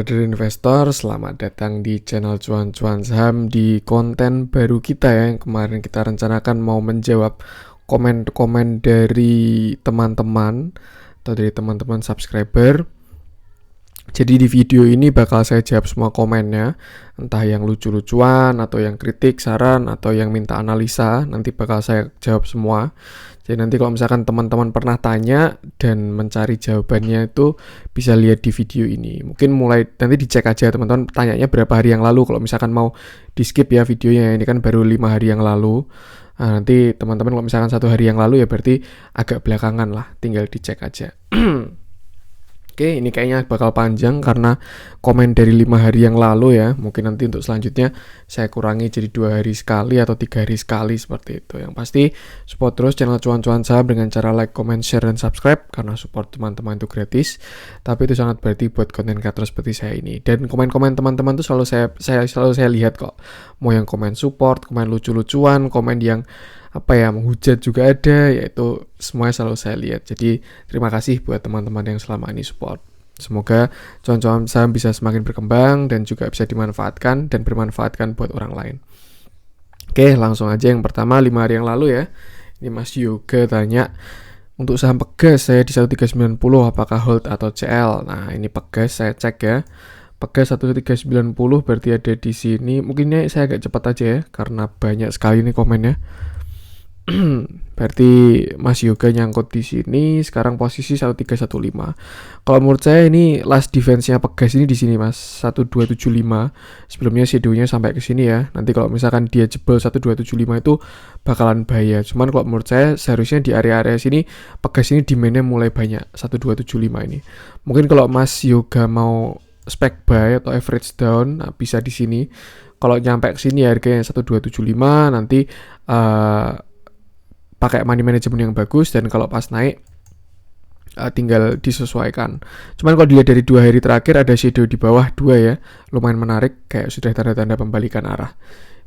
Trader investor, selamat datang di channel Cuan-Cuan Saham di konten baru kita ya. Yang kemarin kita rencanakan mau menjawab komen-komen dari teman-teman atau dari teman-teman subscriber. Jadi di video ini bakal saya jawab semua komennya, entah yang lucu-lucuan atau yang kritik, saran, atau yang minta analisa, nanti bakal saya jawab semua. Jadi nanti kalau misalkan teman-teman pernah tanya dan mencari jawabannya itu bisa lihat di video ini. Mungkin mulai nanti dicek aja teman-teman tanyanya berapa hari yang lalu. Kalau misalkan mau di skip ya videonya, ini kan baru 5 hari yang lalu. Nah, nanti teman-teman kalau misalkan 1 hari yang lalu ya berarti agak belakangan lah, tinggal dicek aja. Oke, ini kayaknya bakal panjang karena komen dari 5 hari yang lalu ya. Mungkin nanti untuk selanjutnya saya kurangi jadi 2 hari sekali atau 3 hari sekali seperti itu. Yang pasti support terus channel Cuan-Cuan Saham dengan cara like, comment, share, dan subscribe. Karena support teman-teman itu gratis. Tapi itu sangat berarti buat konten kreator seperti saya ini. Dan komen-komen teman-teman itu selalu saya lihat kok. Mau yang komen support, komen lucu-lucuan, komen yang menghujat juga ada, yaitu semuanya selalu saya lihat. Jadi terima kasih buat teman-teman yang selama ini support. Semoga Cuan-Cuan Saham bisa semakin berkembang dan juga bisa dimanfaatkan dan bermanfaatkan buat orang lain. Oke, langsung aja yang pertama 5 hari yang lalu ya. Ini Mas Yoga tanya, untuk saham Pegas saya di 1390 apakah hold atau CL? Nah, ini Pegas saya cek ya. Pegas 1390 berarti ada di sini. Mungkinnya saya agak cepat aja ya karena banyak sekali nih komennya. Berarti Mas Yoga nyangkut di sini. Sekarang posisi 1315. Kalau menurut saya ini last defense-nya Pegas ini di sini Mas, 1275. Sebelumnya shadownya sampai ke sini ya. Nanti kalau misalkan dia jebol 1275 itu bakalan bahaya. Cuman kalau menurut saya seharusnya di area-area sini Pegas ini demand-nya mulai banyak 1275 ini. Mungkin kalau Mas Yoga mau spec buy atau average down, nah bisa di sini. Kalau nyampe ke sini harganya 1275 nanti pakai money management yang bagus, dan kalau pas naik tinggal disesuaikan. Cuman kalau dilihat dari 2 hari terakhir ada shadow di bawah 2 ya, lumayan menarik, kayak sudah tanda-tanda pembalikan arah.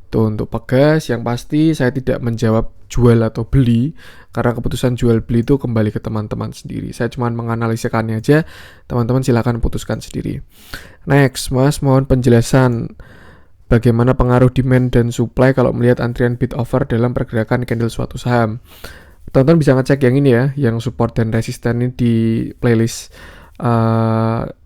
Itu untuk Pegas. Yang pasti saya tidak menjawab jual atau beli karena keputusan jual beli itu kembali ke teman-teman sendiri. Saya cuma menganalisakannya aja, teman-teman silakan putuskan sendiri. Next, Mas mohon penjelasan bagaimana pengaruh demand dan supply kalau melihat antrian bid offer dalam pergerakan candle suatu saham. Teman-teman bisa ngecek yang ini ya, yang support dan resisten ini di playlist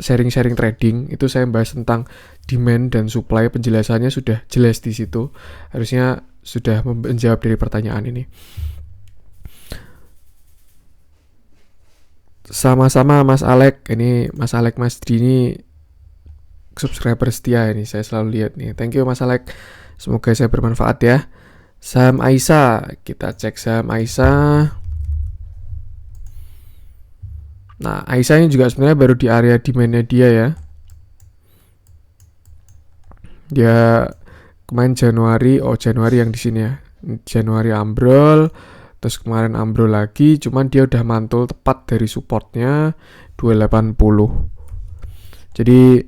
sharing-sharing trading. Itu saya bahas tentang demand dan supply, penjelasannya sudah jelas di situ. Harusnya sudah menjawab dari pertanyaan ini. Sama-sama Mas Alek, ini Mas Alek Mas Dini subscriber setia ini, saya selalu lihat nih. Thank you Mas Alek, semoga saya bermanfaat ya. Saham Aisyah, kita cek saham Aisyah. Nah, Aisyah ini juga sebenarnya baru di area demand-nya dia ya. Dia kemarin Januari yang di sini ya. Januari ambrol, terus kemarin ambrol lagi, cuman dia udah mantul tepat dari supportnya 280. Jadi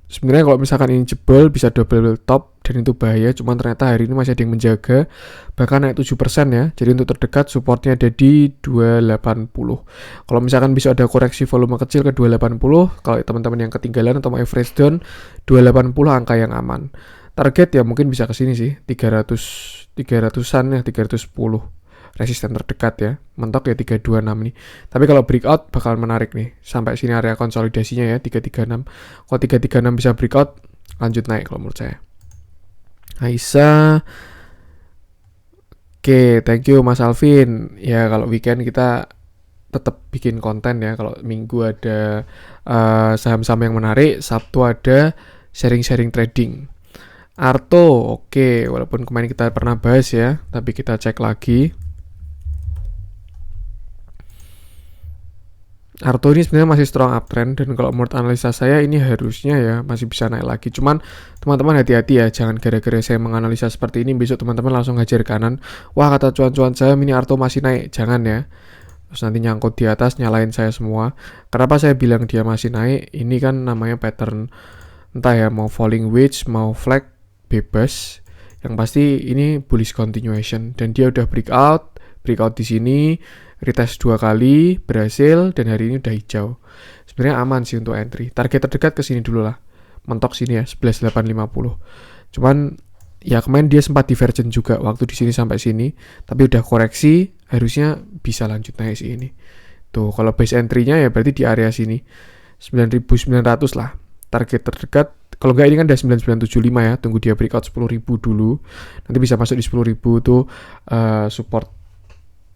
sebenarnya kalau misalkan ini jebol bisa double top dan itu bahaya, cuman ternyata hari ini masih ada yang menjaga, bahkan naik 7% ya. Jadi untuk terdekat supportnya ada di 280. Kalau misalkan bisa ada koreksi volume kecil ke 280, kalau teman-teman yang ketinggalan atau mau average down 280 angka yang aman. Target ya mungkin bisa ke sini sih, 300-an ya, 310. Resisten terdekat ya, mentok ya 326 nih. Tapi kalau breakout bakal menarik nih, sampai sini area konsolidasinya ya 336. Kalau 336 bisa breakout, lanjut naik kalau menurut saya. Aisyah, oke, thank you Mas Alvin. Ya kalau weekend kita tetap bikin konten ya. Kalau minggu ada saham-saham yang menarik, Sabtu ada sharing-sharing trading. Arto, oke, walaupun kemarin kita pernah bahas ya, tapi kita cek lagi. Arto ini sebenarnya masih strong uptrend, dan kalau menurut analisa saya ini harusnya ya masih bisa naik lagi. Cuman teman-teman hati-hati ya, jangan gara-gara saya menganalisa seperti ini besok teman-teman langsung hajar kanan. Wah, kata Cuan-Cuan saham ini Arto masih naik, jangan ya. Terus nanti nyangkut di atas nyalain saya semua. Kenapa saya bilang dia masih naik? Ini kan namanya pattern, entah ya mau falling wedge, mau flag, bebas. Yang pasti ini bullish continuation, dan dia udah breakout di sini. retest 2 kali berhasil dan hari ini udah hijau. Sebenarnya aman sih untuk entry. Target terdekat ke sini dulu lah. Mentok sini ya 11.850. Cuman ya kemarin dia sempat divergent juga waktu di sini sampai sini, tapi udah koreksi, harusnya bisa lanjut naik sih ini. Tuh, kalau base entry-nya ya berarti di area sini 9.900 lah. Target terdekat kalau nggak ini kan udah 9.975 ya, tunggu dia breakout 10.000 dulu. Nanti bisa masuk di 10.000 tuh support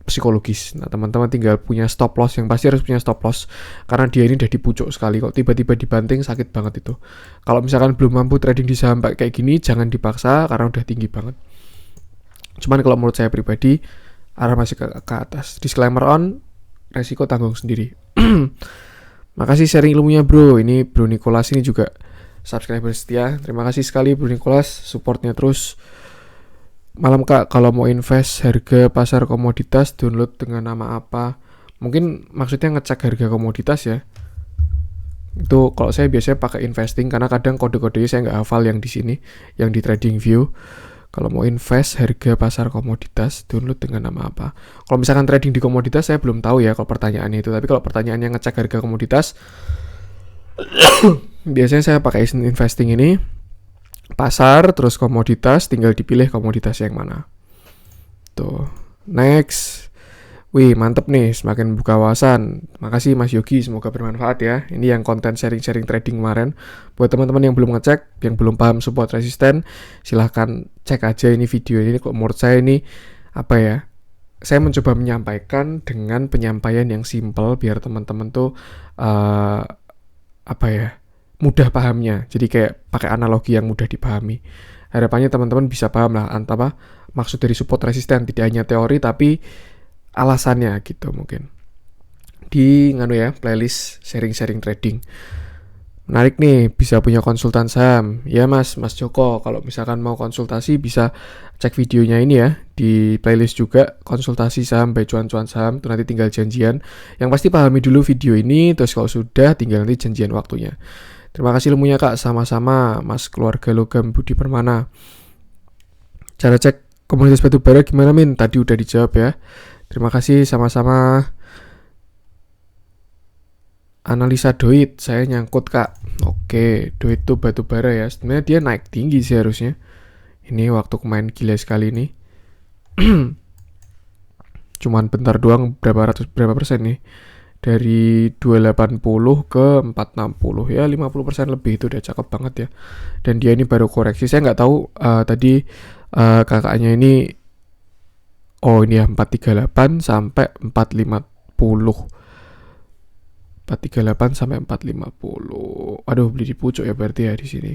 psikologis. Nah, teman-teman tinggal punya stop loss, yang pasti harus punya stop loss karena dia ini udah dipucuk sekali kok. Tiba-tiba dibanting sakit banget itu. Kalau misalkan belum mampu trading di saham kayak gini, jangan dipaksa karena udah tinggi banget. Cuman kalau menurut saya pribadi arah masih ke atas. Disclaimer on, resiko tanggung sendiri. Makasih sharing ilmunya bro. Ini Bro Nicholas ini juga subscriber setia. Terima kasih sekali Bro Nicholas, supportnya terus. Malam kak, kalau mau invest harga pasar komoditas, download dengan nama apa? Mungkin maksudnya ngecek harga komoditas ya. Itu kalau saya biasanya pakai investing karena kadang kode-kodenya saya nggak hafal yang di sini, yang di trading view. Kalau mau invest harga pasar komoditas, download dengan nama apa? Kalau misalkan trading di komoditas saya belum tahu ya kalau pertanyaannya itu. Tapi kalau pertanyaannya ngecek harga komoditas, biasanya saya pakai investing ini. Pasar, terus komoditas, tinggal dipilih komoditas yang mana. Tuh, next. Wih, mantep nih, semakin buka wawasan. Makasih Mas Yogi, semoga bermanfaat ya. Ini yang konten sharing-sharing trading kemarin. Buat teman-teman yang belum ngecek, yang belum paham support resisten, silahkan cek aja ini video ini. Kok menurut saya ini, apa ya, saya mencoba menyampaikan dengan penyampaian yang simple, biar teman-teman tuh, apa ya, mudah pahamnya. Jadi kayak pakai analogi yang mudah dipahami. Harapannya teman-teman bisa paham lah apa maksud dari support resisten, tidak hanya teori tapi alasannya gitu mungkin. Di playlist sharing-sharing trading. Menarik nih, bisa punya konsultan saham. Ya Mas Joko, kalau misalkan mau konsultasi bisa cek videonya ini ya. Di playlist juga konsultasi saham by Cuan-Cuan Saham. Itu nanti tinggal janjian. Yang pasti pahami dulu video ini, terus kalau sudah tinggal nanti janjian waktunya. Terima kasih ilmunya kak, sama-sama Mas keluarga logam Budi Permana. Cara cek komunitas batubara gimana Min? Tadi udah dijawab ya. Terima kasih sama-sama. Analisa doit, saya nyangkut kak. Oke, doit tuh batubara ya. Sebenarnya dia naik tinggi sih harusnya. Ini waktu kemarin gila sekali nih. Cuman bentar doang berapa persen nih. Dari 280 ke 460 ya 50% lebih, itu udah cakep banget ya. Dan dia ini baru koreksi. Saya nggak tahu tadi kakaknya ini ini ya 438 sampai 450. 438 sampai 450. Aduh, beli di pucuk ya berarti ya di sini.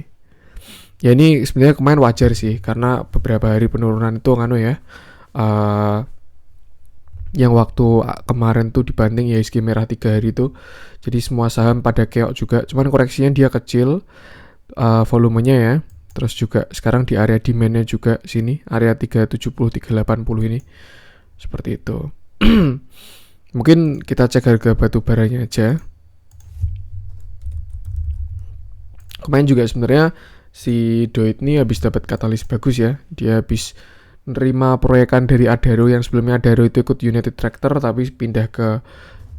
Ya ini sebenarnya kemarin wajar sih karena beberapa hari penurunan itu ya. Yang waktu kemarin tuh dibanting IHSG merah 3 hari tuh, jadi semua saham pada keok juga, cuman koreksinya dia kecil volumenya ya. Terus juga sekarang di area demand-nya juga sini, area 370 380 ini seperti itu. Mungkin kita cek harga batu baranya aja. Kemarin juga sebenarnya si Doit ini habis dapat katalis bagus ya, dia habis nerima proyekan dari Adaro, yang sebelumnya Adaro itu ikut United Tractor tapi pindah ke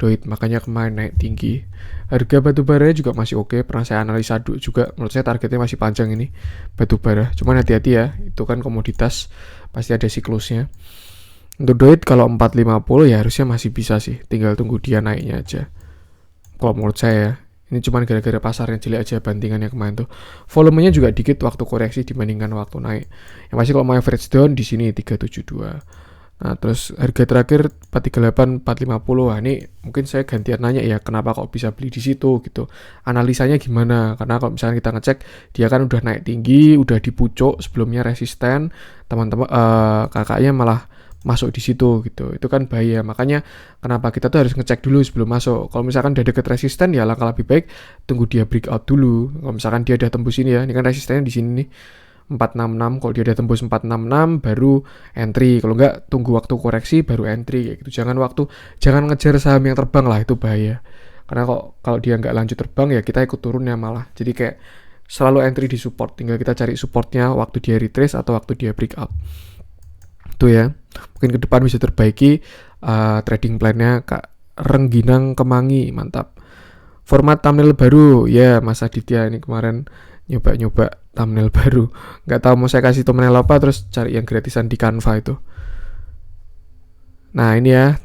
Doit, makanya kemarin naik tinggi. Harga batubara juga masih oke, pernah saya analisa juga, menurut saya targetnya masih panjang ini batubara. Cuman hati-hati ya, itu kan komoditas, pasti ada siklusnya. Untuk Doit kalau 450 ya harusnya masih bisa sih, tinggal tunggu dia naiknya aja. Kalau menurut saya ini cuman gara-gara pasarnya jelek aja bantingannya kemarin tuh. Volumenya juga dikit waktu koreksi dibandingkan waktu naik. Yang pasti kalau mau average down di sini 372. Nah, terus harga terakhir 438 450. Wah, ini mungkin saya gantian nanya ya, kenapa kok bisa beli di situ gitu. Analisanya gimana? Karena kalau misalnya kita ngecek, dia kan udah naik tinggi, udah dipucuk, sebelumnya resisten, teman-teman kakaknya malah masuk di situ gitu. Itu kan bahaya. Makanya kenapa kita tuh harus ngecek dulu sebelum masuk. Kalau misalkan udah deket resisten ya langkah lebih baik tunggu dia breakout dulu. Kalau misalkan dia udah tembus ini ya, ini kan resistennya di sini nih 466. Kalau dia udah tembus 466 baru entry. Kalau enggak tunggu waktu koreksi baru entry kayak gitu. Jangan ngejar saham yang terbang lah, itu bahaya. Karena kalau dia nggak lanjut terbang ya kita ikut turunnya malah. Jadi kayak selalu entry di support. Tinggal kita cari supportnya waktu dia retrace atau waktu dia breakout. Itu ya, mungkin ke depan bisa terbaiki trading plan-nya Kak Rengginang Kemangi, mantap. Format thumbnail baru, ya Mas Aditya ini kemarin nyoba-nyoba thumbnail baru. Nggak tahu mau saya kasih thumbnail apa, terus cari yang gratisan di Canva itu. Nah ini ya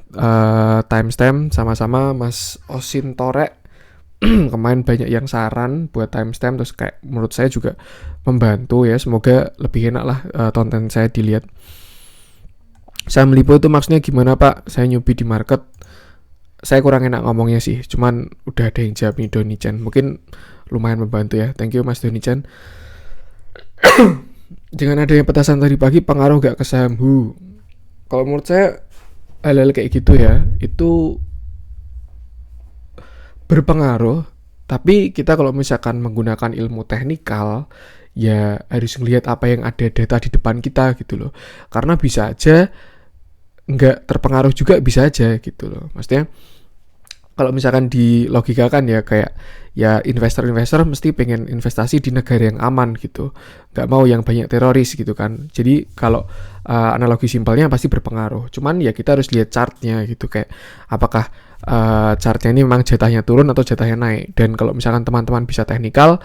timestamp sama-sama Mas Osin Torek. Kemarin banyak yang saran buat timestamp, terus kayak menurut saya juga membantu ya. Semoga lebih enak lah konten saya dilihat. Saya melipo itu maksudnya gimana Pak? Saya newbie di market. Saya kurang enak ngomongnya sih, cuman udah ada yang jawab nih Doni Chan. Mungkin lumayan membantu ya. Thank you Mas Doni Chan. Dengan adanya petasan tadi pagi, pengaruh gak ke saham? Kalau menurut saya hal-hal kayak gitu ya, itu berpengaruh. Tapi kita kalau misalkan menggunakan ilmu teknikal, ya harus melihat apa yang ada data di depan kita gitu loh. Karena bisa aja nggak terpengaruh juga, bisa aja gitu loh. Maksudnya kalau misalkan dilogikakan ya, kayak ya investor-investor mesti pengen investasi di negara yang aman gitu, nggak mau yang banyak teroris gitu kan. Jadi kalau analogi simpelnya pasti berpengaruh. Cuman ya kita harus lihat chartnya gitu, kayak apakah chartnya ini memang jatahnya turun atau jatahnya naik. Dan kalau misalkan teman-teman bisa teknikal,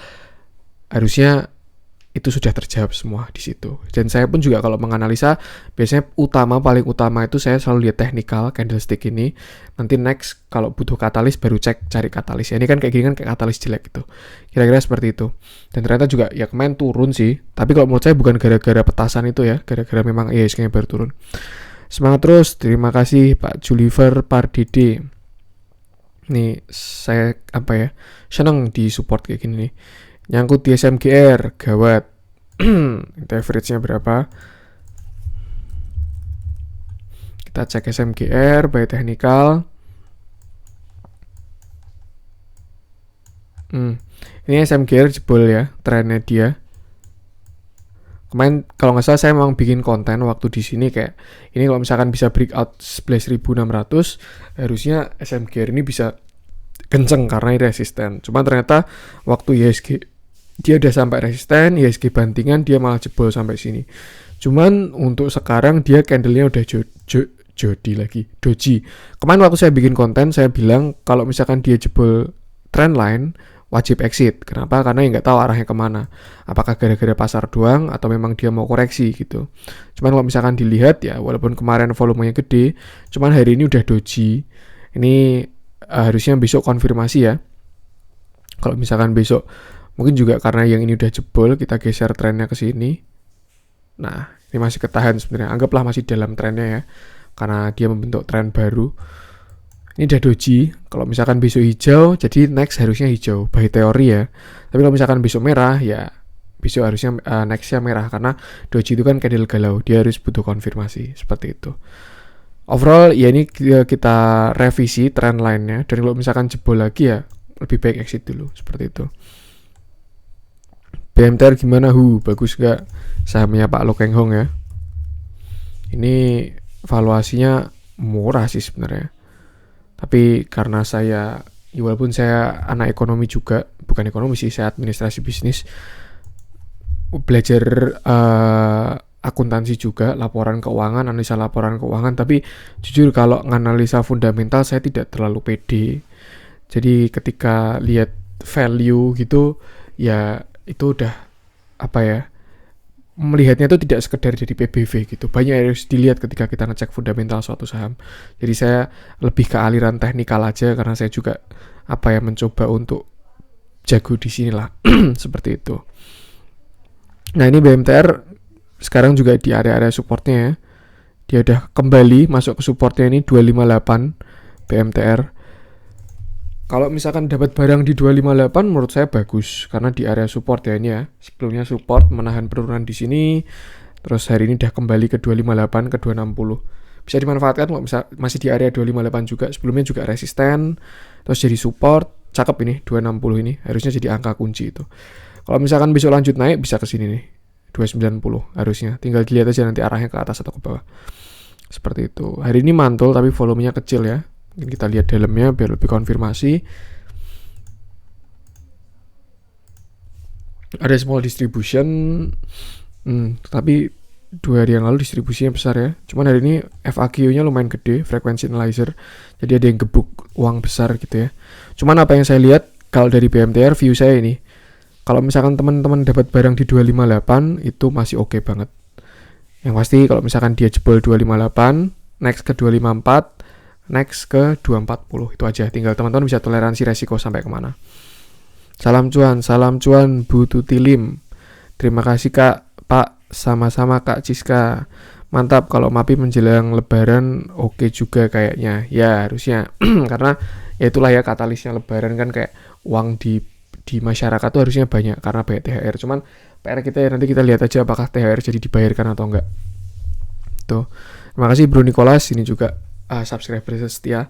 harusnya itu sudah terjawab semua di situ. Dan saya pun juga kalau menganalisa, biasanya paling utama itu saya selalu lihat teknikal candlestick ini. Nanti next kalau butuh katalis baru cari katalis. Ya, ini kan kayak gini kan kayak katalis jelek gitu. Kira-kira seperti itu. Dan ternyata juga ya kemarin turun sih. Tapi kalau menurut saya bukan gara-gara petasan itu ya, gara-gara memang IHSG-nya baru turun. Semangat terus. Terima kasih Pak Juliver Pardede. Nih saya seneng di support kayak gini nih. Nyangkut di SMGR, gawat. Itu average-nya berapa? Kita cek SMGR, by technical. Ini SMGR jebol ya, trennya dia. Kemarin kalau nggak salah saya memang bikin konten waktu di sini kayak ini, kalau misalkan bisa breakout 11.600, harusnya SMGR ini bisa kenceng karena ini resisten. Cuma ternyata waktu IHSG dia udah sampai resisten, IHSG bantingan dia malah jebol sampai sini. Cuman untuk sekarang dia candle-nya udah doji. Kemarin waktu saya bikin konten, saya bilang kalau misalkan dia jebol trend line, wajib exit. Kenapa? Karena nggak tahu arahnya kemana. Apakah gara-gara pasar doang atau memang dia mau koreksi gitu. Cuman kalau misalkan dilihat ya, walaupun kemarin volumenya gede, cuman hari ini udah doji. Ini harusnya besok konfirmasi ya. Kalau misalkan besok, mungkin juga karena yang ini udah jebol, kita geser trennya ke sini. Nah, ini masih ketahan sebenarnya. Anggaplah masih dalam trennya ya, karena dia membentuk tren baru. Ini udah doji. Kalau misalkan besok hijau, jadi next harusnya hijau by teori ya. Tapi kalau misalkan besok merah, ya besok harusnya nextnya merah, karena doji itu kan candle galau. Dia harus butuh konfirmasi seperti itu. Overall ya ini kita revisi trend line-nya. Dan kalau misalkan jebol lagi ya lebih baik exit dulu seperti itu. BMTR gimana? Bagus gak sahamnya Pak Lo Keng Hong ya? Ini valuasinya murah sih sebenarnya. Tapi karena saya, ya walaupun saya anak ekonomi juga, bukan ekonomi sih, saya administrasi bisnis, belajar akuntansi juga, laporan keuangan, analisa laporan keuangan. Tapi jujur kalau nganalisa fundamental saya tidak terlalu pede. Jadi ketika lihat value gitu, ya itu udah melihatnya itu tidak sekedar jadi PBV gitu. Banyak yang harus dilihat ketika kita ngecek fundamental suatu saham. Jadi saya lebih ke aliran teknikal aja, karena saya juga mencoba untuk jago di sini lah. Seperti itu. Nah, ini BMTR sekarang juga di area-area supportnya ya. Dia udah kembali masuk ke supportnya ini 258 BMTR. Kalau misalkan dapat barang di 258 menurut saya bagus, karena di area support ya ini ya. Sebelumnya support menahan penurunan di sini, terus hari ini udah kembali ke 258 ke 260. Bisa dimanfaatkan kalau masih di area 258 juga. Sebelumnya juga resisten, terus jadi support. Cakep ini 260 ini, harusnya jadi angka kunci itu. Kalau misalkan besok lanjut naik bisa ke sini nih. 290 harusnya. Tinggal dilihat aja nanti arahnya ke atas atau ke bawah. Seperti itu. Hari ini mantul tapi volumenya kecil ya. Mungkin kita lihat dalamnya biar lebih konfirmasi. Ada small distribution, tapi 2 hari yang lalu distribusinya besar ya. Cuman hari ini FAQ-nya lumayan gede, frequency analyzer. Jadi ada yang gebuk uang besar gitu ya. Cuman apa yang saya lihat kalau dari BMTR view saya ini, kalau misalkan teman-teman dapat barang di 258 itu masih oke banget. Yang pasti kalau misalkan dia jebol 258, next ke 254, next ke 240, itu aja. Tinggal teman-teman bisa toleransi resiko sampai kemana. Salam cuan Bu Tutilim. Terima kasih Kak, Pak. Sama-sama Kak Ciska. Mantap, kalau MAPI menjelang lebaran oke juga kayaknya. Ya harusnya karena ya itulah ya katalisnya lebaran kan, kayak uang di masyarakat tuh harusnya banyak karena banyak THR. Cuman PR kita ya nanti kita lihat aja apakah THR jadi dibayarkan atau enggak. Tuh. Terima kasih Bro Nicholas, ini juga subscriber setia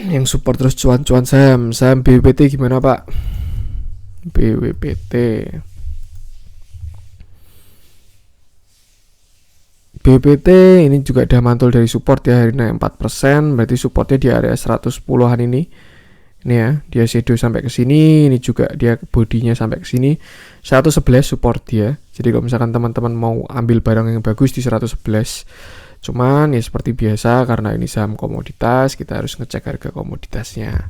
yang support terus cuan-cuan saham BWPT gimana Pak? BWPT ini juga udah mantul dari support ya, hari naik 4%, berarti supportnya di area 110-an ini ya, dia shadow sampai ke sini, ini juga dia bodinya sampai ke sini, 111 support dia. Jadi kalau misalkan teman-teman mau ambil barang yang bagus di 111, cuman ya seperti biasa karena ini saham komoditas, kita harus ngecek harga komoditasnya.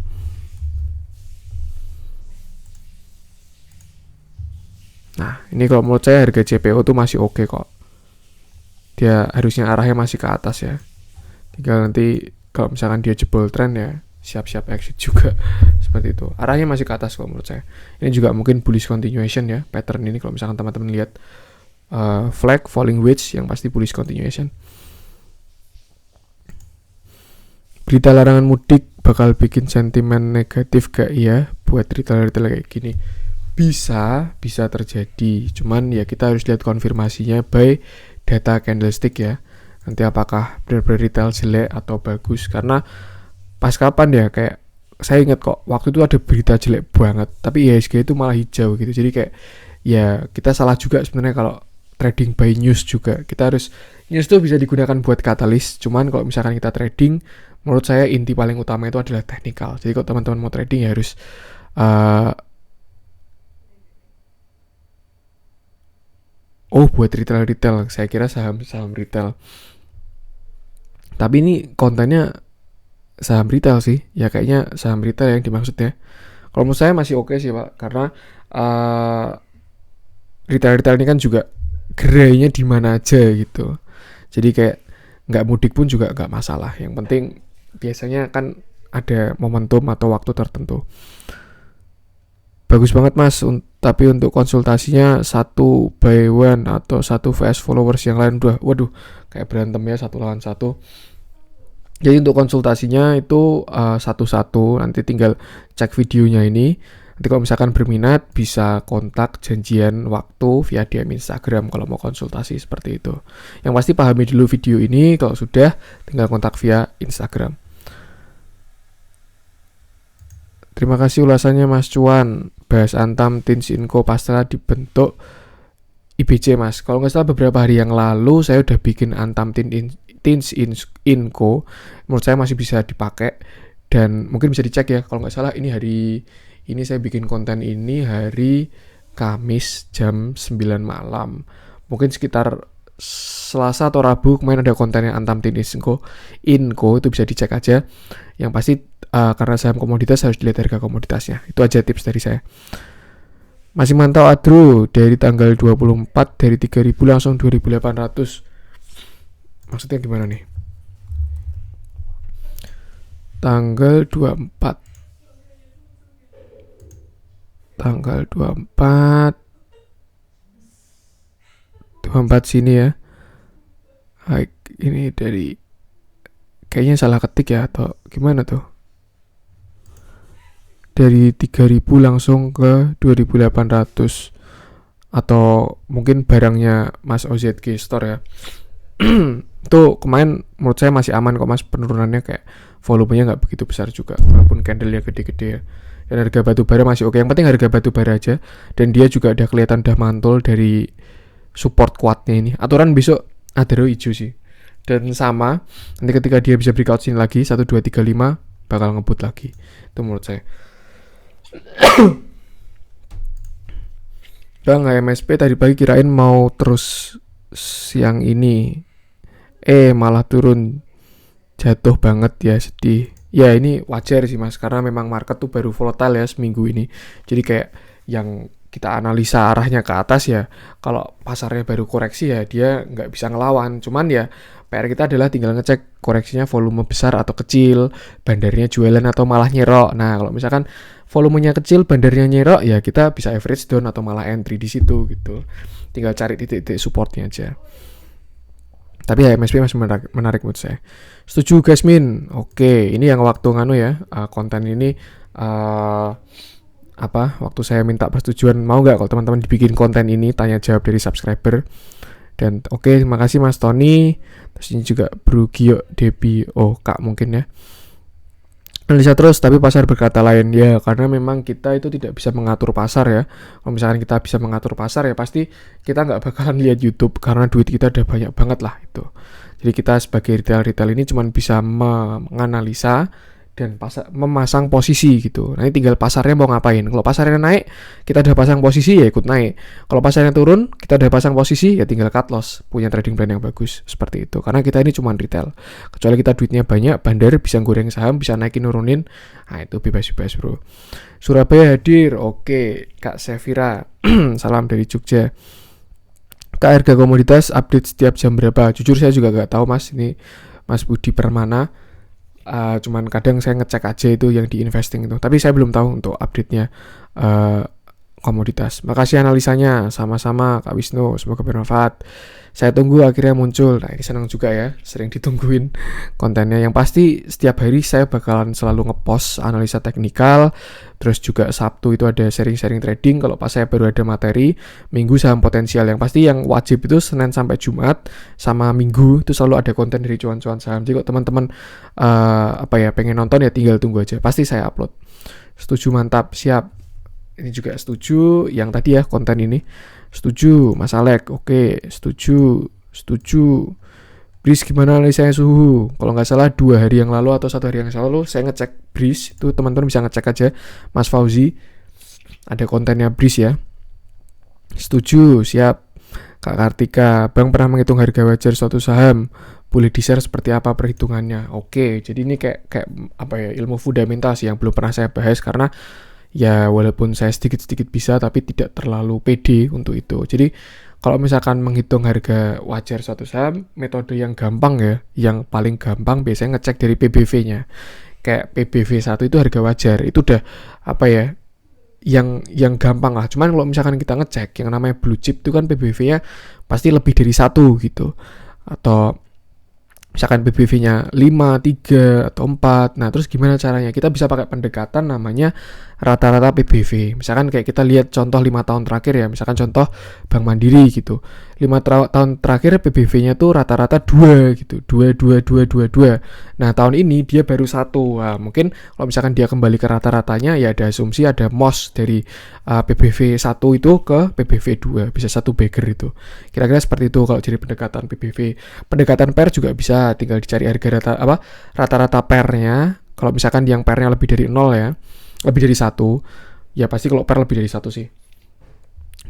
Nah, ini kalau menurut saya harga CPO tuh masih oke kok. Dia harusnya arahnya masih ke atas ya. Tinggal nanti kalau misalkan dia jebol tren ya siap-siap exit juga. Seperti itu. Arahnya masih ke atas kalau menurut saya. Ini juga mungkin bullish continuation ya, pattern ini kalau misalkan teman-teman lihat flag falling wedge yang pasti bullish continuation. Berita larangan mudik bakal bikin sentimen negatif gak ya buat retailer-retailer kayak gini? Bisa terjadi. Cuman ya kita harus lihat konfirmasinya by data candlestick ya. Nanti apakah benar-benar retail jelek atau bagus, karena pas kapan ya, kayak saya ingat kok waktu itu ada berita jelek banget tapi IHSG itu malah hijau gitu. Jadi kayak ya kita salah juga sebenarnya kalau trading by news juga. Kita harus, news tuh bisa digunakan buat katalis, cuman kalau misalkan kita trading, menurut saya inti paling utama itu adalah technical. Jadi kalau teman-teman mau trading ya harus buat retail, saya kira saham retail. Tapi ini kontennya saham retail sih, ya kayaknya saham retail yang dimaksud ya. Kalau menurut saya masih oke sih Pak, karena retail ini kan juga gerainya di mana aja gitu. Jadi kayak nggak mudik pun juga nggak masalah. Yang penting biasanya kan ada momentum atau waktu tertentu. Bagus banget Mas, tapi untuk konsultasinya 1 by 1 atau 1 vs followers yang lain waduh kayak berantem ya 1 lawan 1. Jadi untuk konsultasinya itu 1-1, nanti tinggal cek videonya ini. Nanti kalau misalkan berminat bisa kontak janjian waktu via DM Instagram kalau mau konsultasi seperti itu. Yang pasti pahami dulu video ini, kalau sudah tinggal kontak via Instagram. Terima kasih ulasannya Mas Cuan. Bahas Antam Tins Inco pasca dibentuk IBC Mas. Kalau nggak salah beberapa hari yang lalu saya udah bikin Antam Tins Inco. Menurut saya masih bisa dipakai dan mungkin bisa dicek ya. Kalau nggak salah ini hari ini saya bikin konten ini hari Kamis jam 9 malam. Mungkin sekitar Selasa atau Rabu kemarin ada kontennya Antam Tins Inco itu bisa dicek aja. Yang pasti karena saham komoditas harus dilihat harga komoditasnya. Itu aja tips dari saya. Masih mantau Adro dari tanggal 24 dari 3.000 langsung 2.800. Maksudnya gimana nih? Tanggal 24 sini ya. Ini dari kayaknya salah ketik ya atau gimana tuh? Dari 3.000 langsung ke 2.800 atau mungkin barangnya Mas OZG Store ya. Itu kemarin menurut saya masih aman kok Mas, penurunannya kayak volumenya nggak begitu besar juga walaupun candle-nya gede-gede ya. Dan harga batu bara masih oke. Yang penting harga batu bara aja, dan dia juga udah kelihatan udah mantul dari support kuatnya ini. Aturan besok ada hijau sih. Dan sama, nanti ketika dia bisa breakout sini lagi 1235 bakal ngebut lagi. Itu menurut saya. Bang, HMSP tadi pagi kirain mau terus siang ini malah turun, jatuh banget ya, sedih. Ya ini wajar sih mas, karena memang market tuh baru volatile ya seminggu ini. Jadi kayak yang kita analisa arahnya ke atas ya, kalau pasarnya baru koreksi ya dia nggak bisa ngelawan. Cuman ya PR kita adalah tinggal ngecek koreksinya volume besar atau kecil, bandarnya jualan atau malah nyerok. Nah kalau misalkan volumenya kecil, bandarnya nyerok, ya kita bisa average down atau malah entry di situ gitu. Tinggal cari titik-titik supportnya aja. Tapi ya MSP masih menarik menurut saya. Setuju Gasmin. Oke, ini yang waktu nganu ya, konten ini uh, waktu saya minta persetujuan, mau nggak kalau teman-teman dibikin konten ini tanya jawab dari subscriber. Dan oke, terima kasih Mas Tony. Terus ini juga Bro Gio Debi, Kak mungkin ya. Analisa terus, tapi pasar berkata lain ya, karena memang kita itu tidak bisa mengatur pasar ya. Kalau misalkan kita bisa mengatur pasar ya pasti kita nggak bakalan lihat YouTube, karena duit kita udah banyak banget lah itu. Jadi kita sebagai retail ini cuma bisa menganalisa dan memasang posisi gitu. Nanti tinggal pasarnya mau ngapain. Kalau pasarnya naik, kita udah pasang posisi ya ikut naik. Kalau pasarnya turun, kita udah pasang posisi ya tinggal cut loss. Punya trading plan yang bagus seperti itu. Karena kita ini cuma retail. Kecuali kita duitnya banyak, bandar bisa goreng saham, bisa naikin nurunin. Nah itu bebas-bebas bro. Surabaya hadir, oke. Kak Sevira, salam dari Jogja. Kak, harga komoditas update setiap jam berapa? Jujur saya juga gak tahu mas. Ini Mas Budi Permana. Cuman kadang saya ngecek aja itu yang di investing itu, tapi saya belum tahu untuk update-nya komoditas. Makasih analisanya, sama-sama Kak Wisnu, semoga bermanfaat. Saya tunggu akhirnya muncul. Nah ini senang juga ya, sering ditungguin kontennya. Yang pasti setiap hari saya bakalan selalu ngepost analisa teknikal. Terus juga Sabtu itu ada sharing-sharing trading. Kalau pas saya baru ada materi, Minggu saham potensial. Yang pasti yang wajib itu Senin sampai Jumat, sama Minggu itu selalu ada konten dari cuan-cuan saham. Jadi kalau teman-teman pengen nonton ya tinggal tunggu aja. Pasti saya upload. Setuju, mantap, siap. Ini juga setuju yang tadi ya konten ini. Setuju Mas Alek, oke, setuju. Breeze gimana analisanya suhu? Kalau nggak salah 2 hari yang lalu atau 1 hari yang lalu saya ngecek Breeze, itu teman-teman bisa ngecek aja Mas Fauzi, ada kontennya Breeze ya. Setuju, siap. Kak Kartika, Bang pernah menghitung harga wajar suatu saham, boleh di-share seperti apa perhitungannya? Oke, jadi ini kayak ilmu fundamental sih yang belum pernah saya bahas, karena ya walaupun saya sedikit-sedikit bisa tapi tidak terlalu pede untuk itu. Jadi kalau misalkan menghitung harga wajar suatu saham, metode yang gampang ya, yang paling gampang biasanya ngecek dari PBV-nya. Kayak PBV1 itu harga wajar, itu udah yang gampang lah. Cuman kalau misalkan kita ngecek yang namanya blue chip itu kan PBV-nya pasti lebih dari 1 gitu. Atau misalkan PBV-nya 5, 3, atau 4. Nah, terus gimana caranya? Kita bisa pakai pendekatan namanya rata-rata PBV. Misalkan kayak kita lihat contoh 5 tahun terakhir ya. Misalkan contoh Bank Mandiri gitu. 5 tahun terakhir PBV-nya tuh rata-rata 2 gitu. 2. Nah, tahun ini dia baru 1. Nah, mungkin kalau misalkan dia kembali ke rata-ratanya ya ada asumsi ada MOS dari PBV 1 itu ke PBV 2. Bisa 1 bagger itu. Kira-kira seperti itu kalau jadi pendekatan PBV. Pendekatan pair juga bisa, tinggal dicari harga rata-rata pairnya. Kalau misalkan yang pairnya lebih dari 0 ya, lebih dari 1, ya pasti kalau pair lebih dari 1 sih.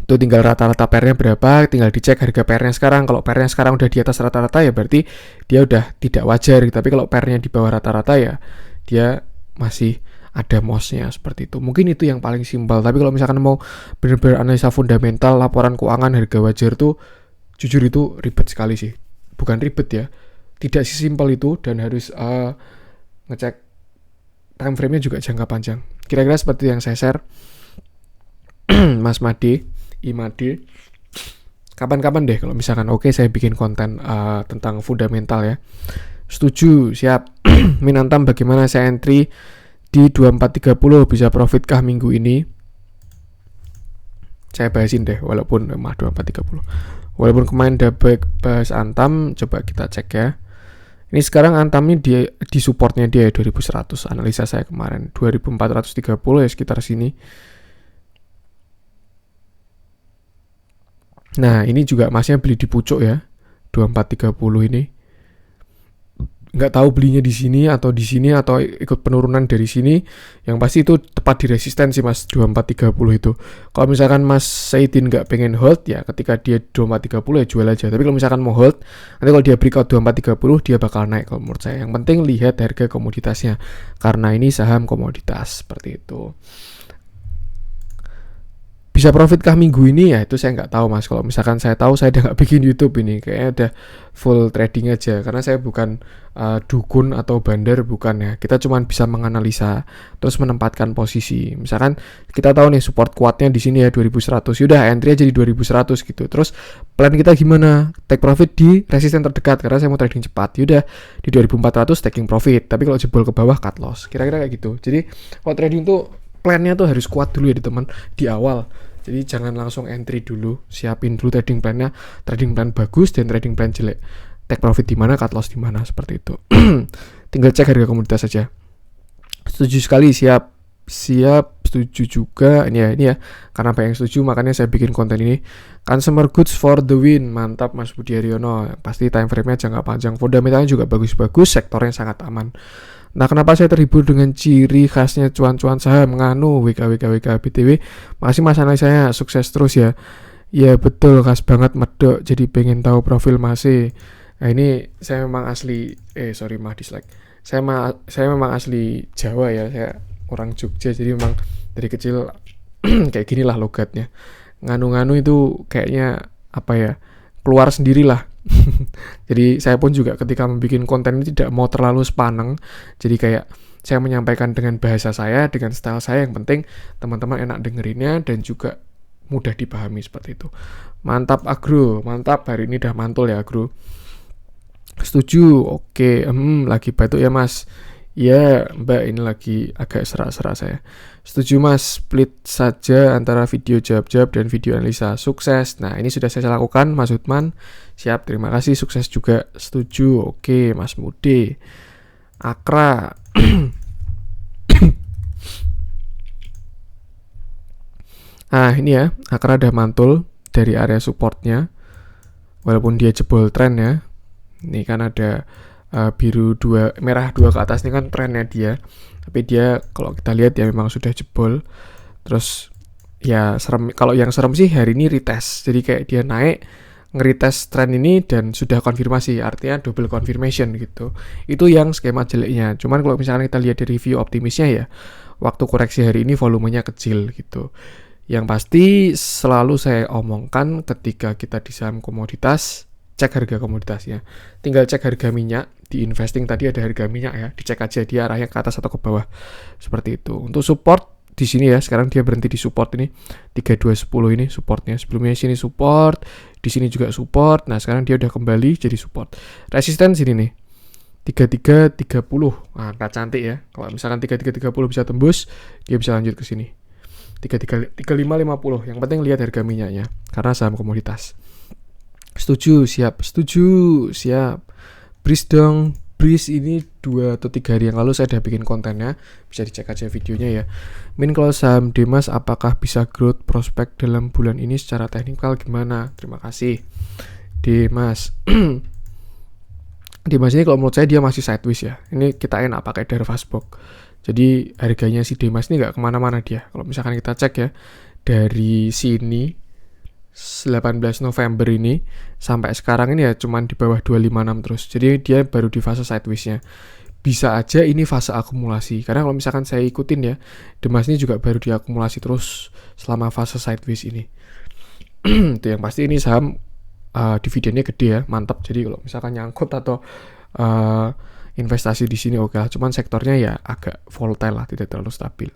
Itu tinggal rata-rata pairnya berapa, tinggal dicek harga pairnya sekarang. Kalau pairnya sekarang udah di atas rata-rata ya berarti dia udah tidak wajar. Tapi kalau pairnya di bawah rata-rata ya dia masih ada MOS-nya seperti itu. Mungkin itu yang paling simpel. Tapi kalau misalkan mau benar-benar analisa fundamental, laporan keuangan harga wajar tuh jujur itu ribet sekali sih. Bukan ribet ya, tidak sesimpel itu, dan harus ngecek time frame-nya juga jangka panjang. Kira-kira seperti yang saya share. Mas Made, Imade, kapan-kapan deh kalau misalkan saya bikin konten tentang fundamental ya. Setuju, siap. Minantam, bagaimana saya entry di 2430, bisa profit kah minggu ini? Saya bahasin deh, walaupun 2430. Walaupun kemarin udah bahas Antam, coba kita cek ya. Ini sekarang Antamnya di supportnya dia 2100, analisa saya kemarin 2430 ya, sekitar sini. Nah ini juga masnya beli di pucuk ya, 2430 ini. nggak tahu belinya di sini atau ikut penurunan dari sini, yang pasti itu tepat di resistensi Mas 2430 itu. Kalau misalkan Mas Saidin nggak pengen hold ya ketika dia 2430 ya jual aja. Tapi kalau misalkan mau hold, nanti kalau dia breakout 2430 dia bakal naik kalau menurut saya. Yang penting lihat harga komoditasnya karena ini saham komoditas seperti itu. Bisa profit kah minggu ini ya itu saya nggak tahu Mas. Kalau misalkan saya tahu saya udah nggak bikin YouTube ini, kayaknya udah full trading aja karena saya bukan dukun atau bandar, bukan ya. Kita cuma bisa menganalisa terus menempatkan posisi. Misalkan kita tahu nih support kuatnya di sini ya 2100, yaudah entry aja di 2100 gitu. Terus plan kita gimana? Take profit di resisten terdekat karena saya mau trading cepat. Yaudah di 2400 taking profit. Tapi kalau jebol ke bawah cut loss. Kira-kira kayak gitu. Jadi kalau trading tuh plannya tuh harus kuat dulu ya teman di awal. Jadi jangan langsung entry dulu, siapin dulu trading plannya, trading plan bagus dan trading plan jelek. Take profit di mana, cut loss di mana, seperti itu. Tinggal cek harga komoditas saja. Setuju sekali, siap, setuju juga. Ini ya, karena banyak yang setuju makanya saya bikin konten ini. Consumer goods for the win, mantap Mas Budi Haryono. Pasti time frame-nya jangka panjang, fundamentalnya juga bagus-bagus, sektornya sangat aman. Nah, kenapa saya terhibur dengan ciri khasnya cuan-cuan saham nganu WK BTW. Makasih Mas analisanya, sukses terus ya. Ya betul, khas banget medok. Jadi pengen tahu profil masih. Nah, ini saya memang asli dislike. Saya memang asli Jawa ya. Saya orang Jogja, jadi memang dari kecil kayak ginilah logatnya. Nganu-nganu itu kayaknya apa ya? Keluar sendirilah. Jadi saya pun juga ketika membuat konten ini tidak mau terlalu sepaneng. Jadi kayak saya menyampaikan dengan bahasa saya, dengan style saya, yang penting teman-teman enak dengerinnya dan juga mudah dipahami seperti itu. Mantap Agro, mantap, hari ini udah mantul ya Agro. Setuju, oke. Lagi batuk ya Mas. Ya Mbak, ini lagi agak serak-serak saya. Setuju Mas, split saja antara video jawab-jawab dan video analisa. Sukses. Nah, ini sudah saya lakukan Mas Hutman. Siap, terima kasih, sukses juga. Setuju, oke Mas Mude. Akra. Nah, ini ya, Akra udah mantul dari area supportnya. Walaupun dia jebol tren ya. Ini kan ada biru 2, merah 2 ke atas, ini kan trennya dia. Tapi dia kalau kita lihat ya memang sudah jebol. Terus ya serem, kalau yang serem sih hari ini retest. Jadi kayak dia naik ngeretest tren ini dan sudah konfirmasi, artinya double confirmation gitu. Itu yang skema jeleknya. Cuman kalau misalnya kita lihat dari view optimisnya ya, waktu koreksi hari ini volumenya kecil gitu. Yang pasti selalu saya omongkan ketika kita di saham komoditas, cek harga komoditasnya. Tinggal cek harga minyak, di investing tadi ada harga minyak ya, dicek aja dia arahnya ke atas atau ke bawah. Seperti itu. Untuk support di sini ya, sekarang dia berhenti di support ini 3210 ini supportnya. Sebelumnya sini support, di sini juga support. Nah, sekarang dia udah kembali jadi support. Resisten sini nih 3330. Nah, angka cantik ya. Kalau misalkan 3330 bisa tembus, dia bisa lanjut ke sini. 3550. Yang penting lihat harga minyaknya karena saham komoditas. Setuju, siap. Breeze dong. Breeze ini 2 atau 3 hari yang lalu saya udah bikin kontennya. Bisa dicek aja videonya ya. Min, kalau saham Demas apakah bisa growth prospek dalam bulan ini secara teknikal gimana? Terima kasih Demas. Demas ini kalau menurut saya dia masih sideways ya. Ini kita enak pakai dari Fastbox. Jadi harganya si Demas ini gak kemana-mana dia. Kalau misalkan kita cek ya, dari sini 18 November ini sampai sekarang ini ya cuman di bawah 256 terus. Jadi dia baru di fase sideways-nya. Bisa aja ini fase akumulasi. Karena kalau misalkan saya ikutin ya, Demas ini juga baru diakumulasi terus selama fase sideways ini. Itu yang pasti ini saham dividennya gede ya, mantap. Jadi kalau misalkan nyangkut atau investasi di sini oke lah. Cuman sektornya ya agak volatile lah, tidak terlalu stabil.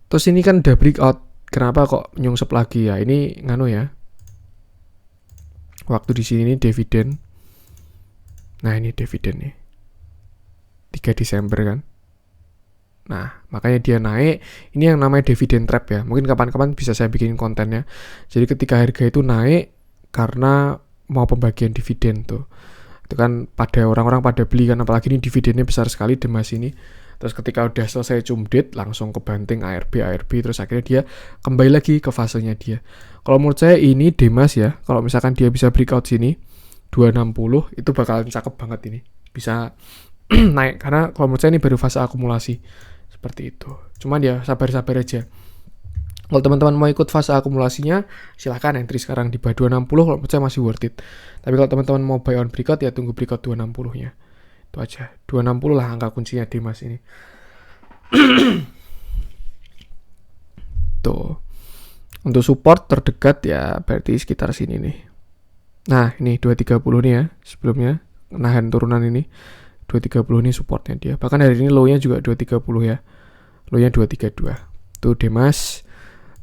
Terus ini kan udah breakout. Kenapa kok nyungsep lagi ya? Ini nganu ya. Waktu di sini ini dividen. Nah, ini dividen nih. 3 Desember kan. Nah, makanya dia naik. Ini yang namanya dividen trap ya. Mungkin kapan-kapan bisa saya bikin kontennya. Jadi ketika harga itu naik karena mau pembagian dividen tuh. Itu kan pada orang-orang pada beli kan, apalagi ini dividennya besar sekali Demas ini. Terus ketika udah selesai cumdit langsung kebanting ARB terus akhirnya dia kembali lagi ke fasenya dia. Kalau menurut saya ini Demas ya, kalau misalkan dia bisa breakout sini 260 itu bakalan cakep banget ini. bisa naik, karena kalau menurut saya ini baru fase akumulasi seperti itu. Cuman ya sabar-sabar aja. Kalau teman-teman mau ikut fase akumulasinya, silahkan entry sekarang di bawah 260, kalau menurut saya masih worth it. Tapi kalau teman-teman mau buy on breakout, ya tunggu breakout 260-nya. Itu aja. 260 lah angka kuncinya di Mas ini. Tuh. Untuk support terdekat ya berarti sekitar sini nih. Nah, ini 230 nih ya, sebelumnya nahan turunan ini. 230 ini supportnya dia. Bahkan hari ini low-nya juga 230 ya. Low-nya 232. Tuh Demas.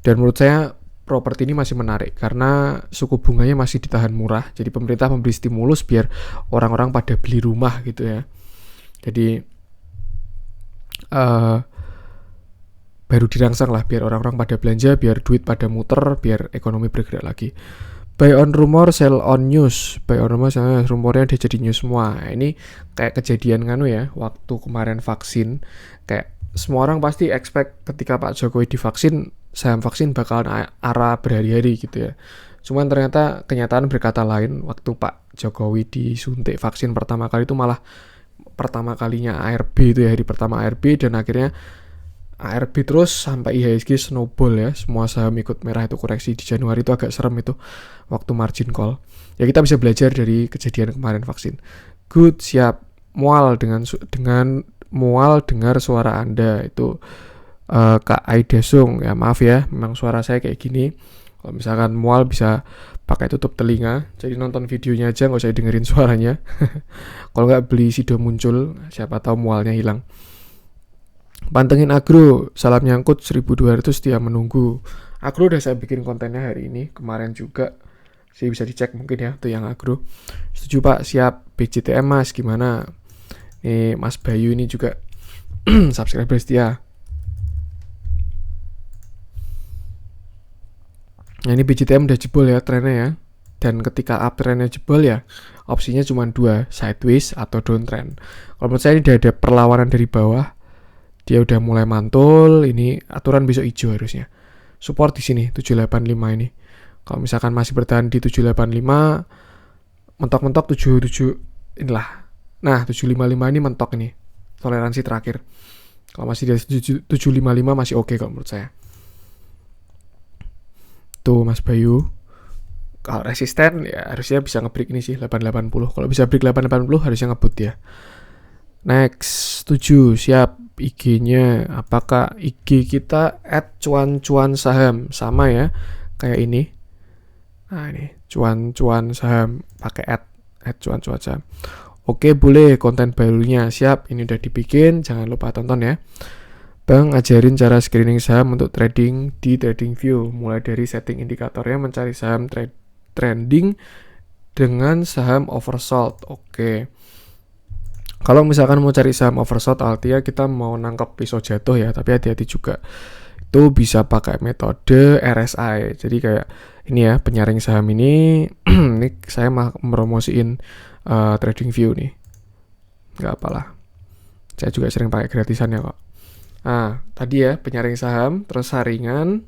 Dan menurut saya properti ini masih menarik karena suku bunganya masih ditahan murah. Jadi pemerintah memberi stimulus biar orang-orang pada beli rumah gitu ya. Jadi baru dirangsang lah biar orang-orang pada belanja, biar duit pada muter, biar ekonomi bergerak lagi. Buy on rumor, sell on news. Buy on rumor, rumornya dia jadi news semua. Nah, ini kayak kejadian ya, waktu kemarin vaksin, kayak semua orang pasti expect ketika Pak Jokowi divaksin, saham vaksin bakalan arah berhari-hari gitu ya. Cuman ternyata kenyataan berkata lain. Waktu Pak Jokowi disuntik vaksin pertama kali itu malah pertama kalinya ARB itu ya, hari pertama ARB, dan akhirnya ARB terus sampai IHSG snowball ya. Semua saham ikut merah, itu koreksi di Januari itu agak serem itu waktu margin call. Ya kita bisa belajar dari kejadian kemarin vaksin. Good, siap. Mual dengan mual dengar suara Anda itu Kak Aida Sung, ya maaf ya, memang suara saya kayak gini. Kalau misalkan mual bisa pakai tutup telinga, jadi nonton videonya aja, nggak usah dengerin suaranya. Kalau nggak beli Sido Muncul, siapa tahu mualnya hilang. Pantengin Agro, salam nyangkut 1200 dia menunggu. Agro udah saya bikin kontennya hari ini, kemarin juga sih, bisa dicek mungkin ya, tuh yang Agro. Setuju Pak, siap. BJTM Mas, gimana? Nih Mas Bayu ini juga subscriber setia. Nah ini BJTM udah jebol ya trennya ya. Dan ketika uptrendnya jebol ya, opsinya cuma 2, sideways atau downtrend. Kalau menurut saya ini udah ada perlawanan dari bawah. Dia udah mulai mantul, ini aturan besok hijau harusnya. Support di sini 785 ini. Kalau misalkan masih bertahan di 785, mentok-mentok 77 inilah. Nah, 755 ini mentok ini. Toleransi terakhir. Kalau masih di 755 masih oke kalau menurut saya. Tuh Mas Bayu. Kalau resisten ya harusnya bisa nge-break ini sih 880. Kalau bisa break 880 harusnya ngebut ya. Next, 7, siap. IG-nya, apakah IG kita @cuan-cuan saham sama ya kayak ini. Nah ini cuan-cuan saham pakai @cuan-cuan saham. Oke, boleh, konten barunya siap, ini udah dibikin, jangan lupa tonton ya. Bang, ajarin cara screening saham untuk trading di TradingView, mulai dari setting indikatornya, mencari saham trending dengan saham oversold. Oke. Kalau misalkan mau cari saham oversold, Altia kita mau nangkep pisau jatuh ya, tapi hati-hati juga. Itu bisa pakai metode RSI. Jadi kayak ini ya, penyaring saham ini, ini saya meromosiin TradingView nih. Gak apalah. Saya juga sering pakai gratisannya kok. Nah, tadi ya penyaring saham, terus saringan,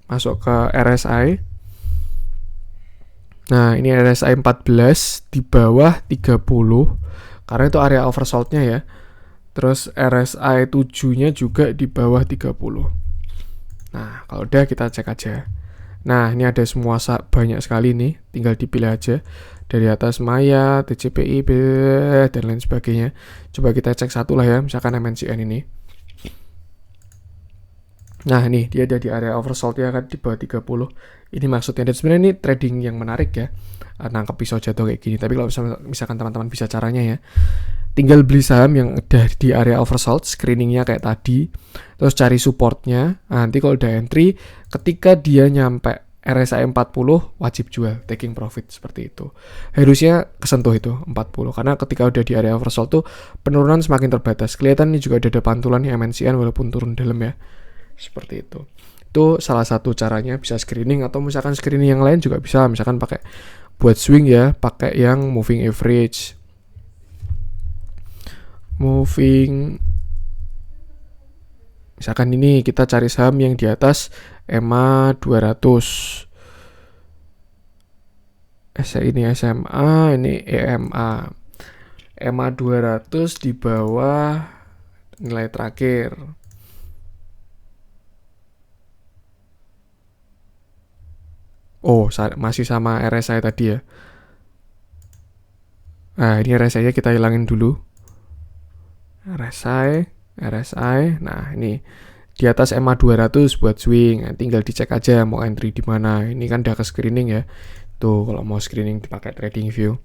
masuk ke RSI. Nah, ini RSI 14 di bawah 30. Karena itu area oversold-nya ya. Terus RSI 7-nya juga di bawah 30. Nah, kalau udah kita cek aja. Nah, ini ada semua banyak sekali nih. Tinggal dipilih aja. Dari atas Maya, TCPI, dan lain sebagainya. Coba kita cek satu lah ya. Misalkan MNCN ini. Nah, nih dia ada di area oversold ya kan, di bawah 30. Ini maksudnya. Dan sebenarnya ini trading yang menarik ya. Nangkep pisau jatuh kayak gini. Tapi kalau misalkan teman-teman bisa caranya ya, tinggal beli saham yang udah di area oversold, screeningnya kayak tadi, terus cari supportnya. Nanti kalau udah entry, ketika dia nyampe RSI 40, wajib jual, taking profit, seperti itu. Harusnya kesentuh itu 40, karena ketika udah di area oversold tuh penurunan semakin terbatas. Kelihatan ini juga ada pantulan nih MNCN walaupun turun dalam ya, seperti itu. Itu salah satu caranya, bisa screening, atau misalkan screening yang lain juga bisa, misalkan pakai buat swing ya, pakai yang moving average. Misalkan ini kita cari saham yang di atas EMA 200. Ini SMA, ini EMA. EMA 200 di bawah nilai terakhir. Oh, masih sama RSI tadi ya. Nah, ini RSI-nya kita hilangin dulu. RSI. Nah, ini di atas EMA 200 buat swing. Nah, tinggal dicek aja mau entry di mana. Ini kan udah ke screening ya. Tuh, kalau mau screening dipakai trading view.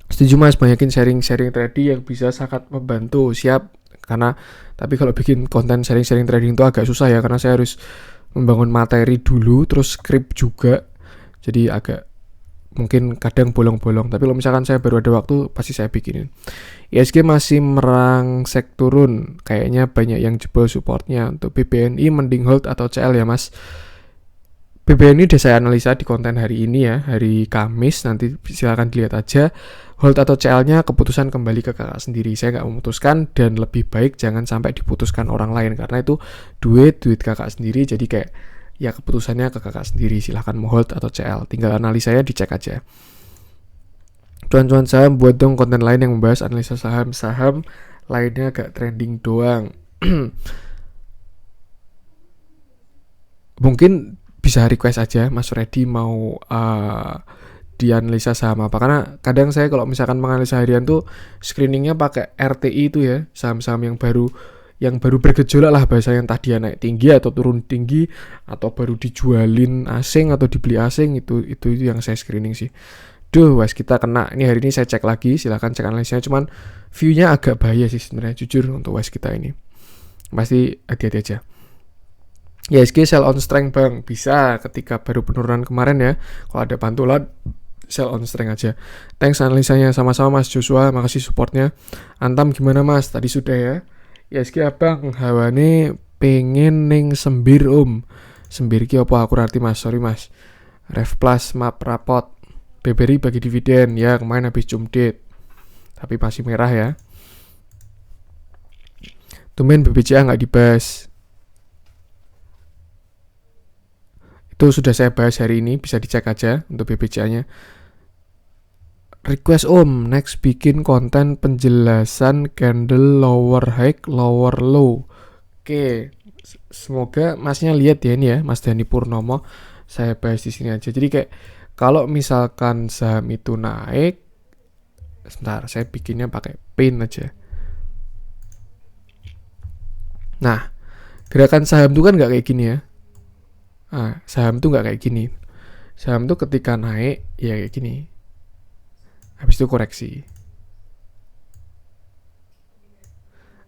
Setuju Mas, banyakin sharing-sharing trading yang bisa sangat membantu. Siap. Karena tapi kalau bikin konten sharing-sharing trading itu agak susah ya, karena saya harus membangun materi dulu terus script juga. Jadi agak mungkin kadang bolong-bolong, tapi kalau misalkan saya baru ada waktu pasti saya bikinin. ISG masih merangsek turun, kayaknya banyak yang jebol supportnya. Untuk BBNI mending hold atau CL ya Mas? BBNI udah saya analisa di konten hari ini ya, hari Kamis, nanti silakan dilihat aja. Hold atau CL-nya keputusan kembali ke kakak sendiri. Saya nggak memutuskan, dan lebih baik jangan sampai diputuskan orang lain, karena itu duit kakak sendiri, jadi kayak ya keputusannya ke kakak sendiri. Silahkan mau hold atau CL, tinggal analisanya dicek aja. Cuan-cuan saham, buat dong konten lain yang membahas analisa saham-saham lainnya, gak trending doang. Mungkin bisa request aja Mas Freddy mau dianalisa saham apa, karena kadang saya kalau misalkan menganalisa harian tuh screeningnya pakai RTI itu ya, saham-saham yang baru bergejolak lah bahasa, yang tadi naik tinggi atau turun tinggi, atau baru dijualin asing atau dibeli asing, itu yang saya screening sih. Duh, wes kita kena. Ini hari ini saya cek lagi, silahkan cek analisanya, cuman view-nya agak bahaya sih sebenarnya, jujur untuk wes kita ini. Pasti hati-hati aja. Ya, ISG sell on strength Bang, bisa ketika baru penurunan kemarin ya. Kalau ada pantulan sell on strength aja. Thanks analisanya, sama-sama Mas Joshua, makasih supportnya. Antam gimana Mas? Tadi sudah ya. ISG abang hawane pengen ning sembir Sembir ki apa aku arti Mas? Sorry Mas. Ref Plus map rapot. BBRI bagi dividen ya, kemarin habis jumdate. Tapi masih merah ya. Tumben BBCA nggak dibahas. Itu sudah saya bahas hari ini, bisa dicek aja untuk BBCA-nya. Request next bikin konten penjelasan candle lower high, lower low. Oke, semoga Masnya lihat ya ini ya, Mas Dani Purnomo. Saya bahas di sini aja. Jadi kayak kalau misalkan saham itu naik, sebentar, saya bikinnya pakai pin aja. Nah, gerakan saham itu kan nggak kayak gini ya. Nah, saham tuh nggak kayak gini. Saham tuh ketika naik ya kayak gini. Habis itu koreksi.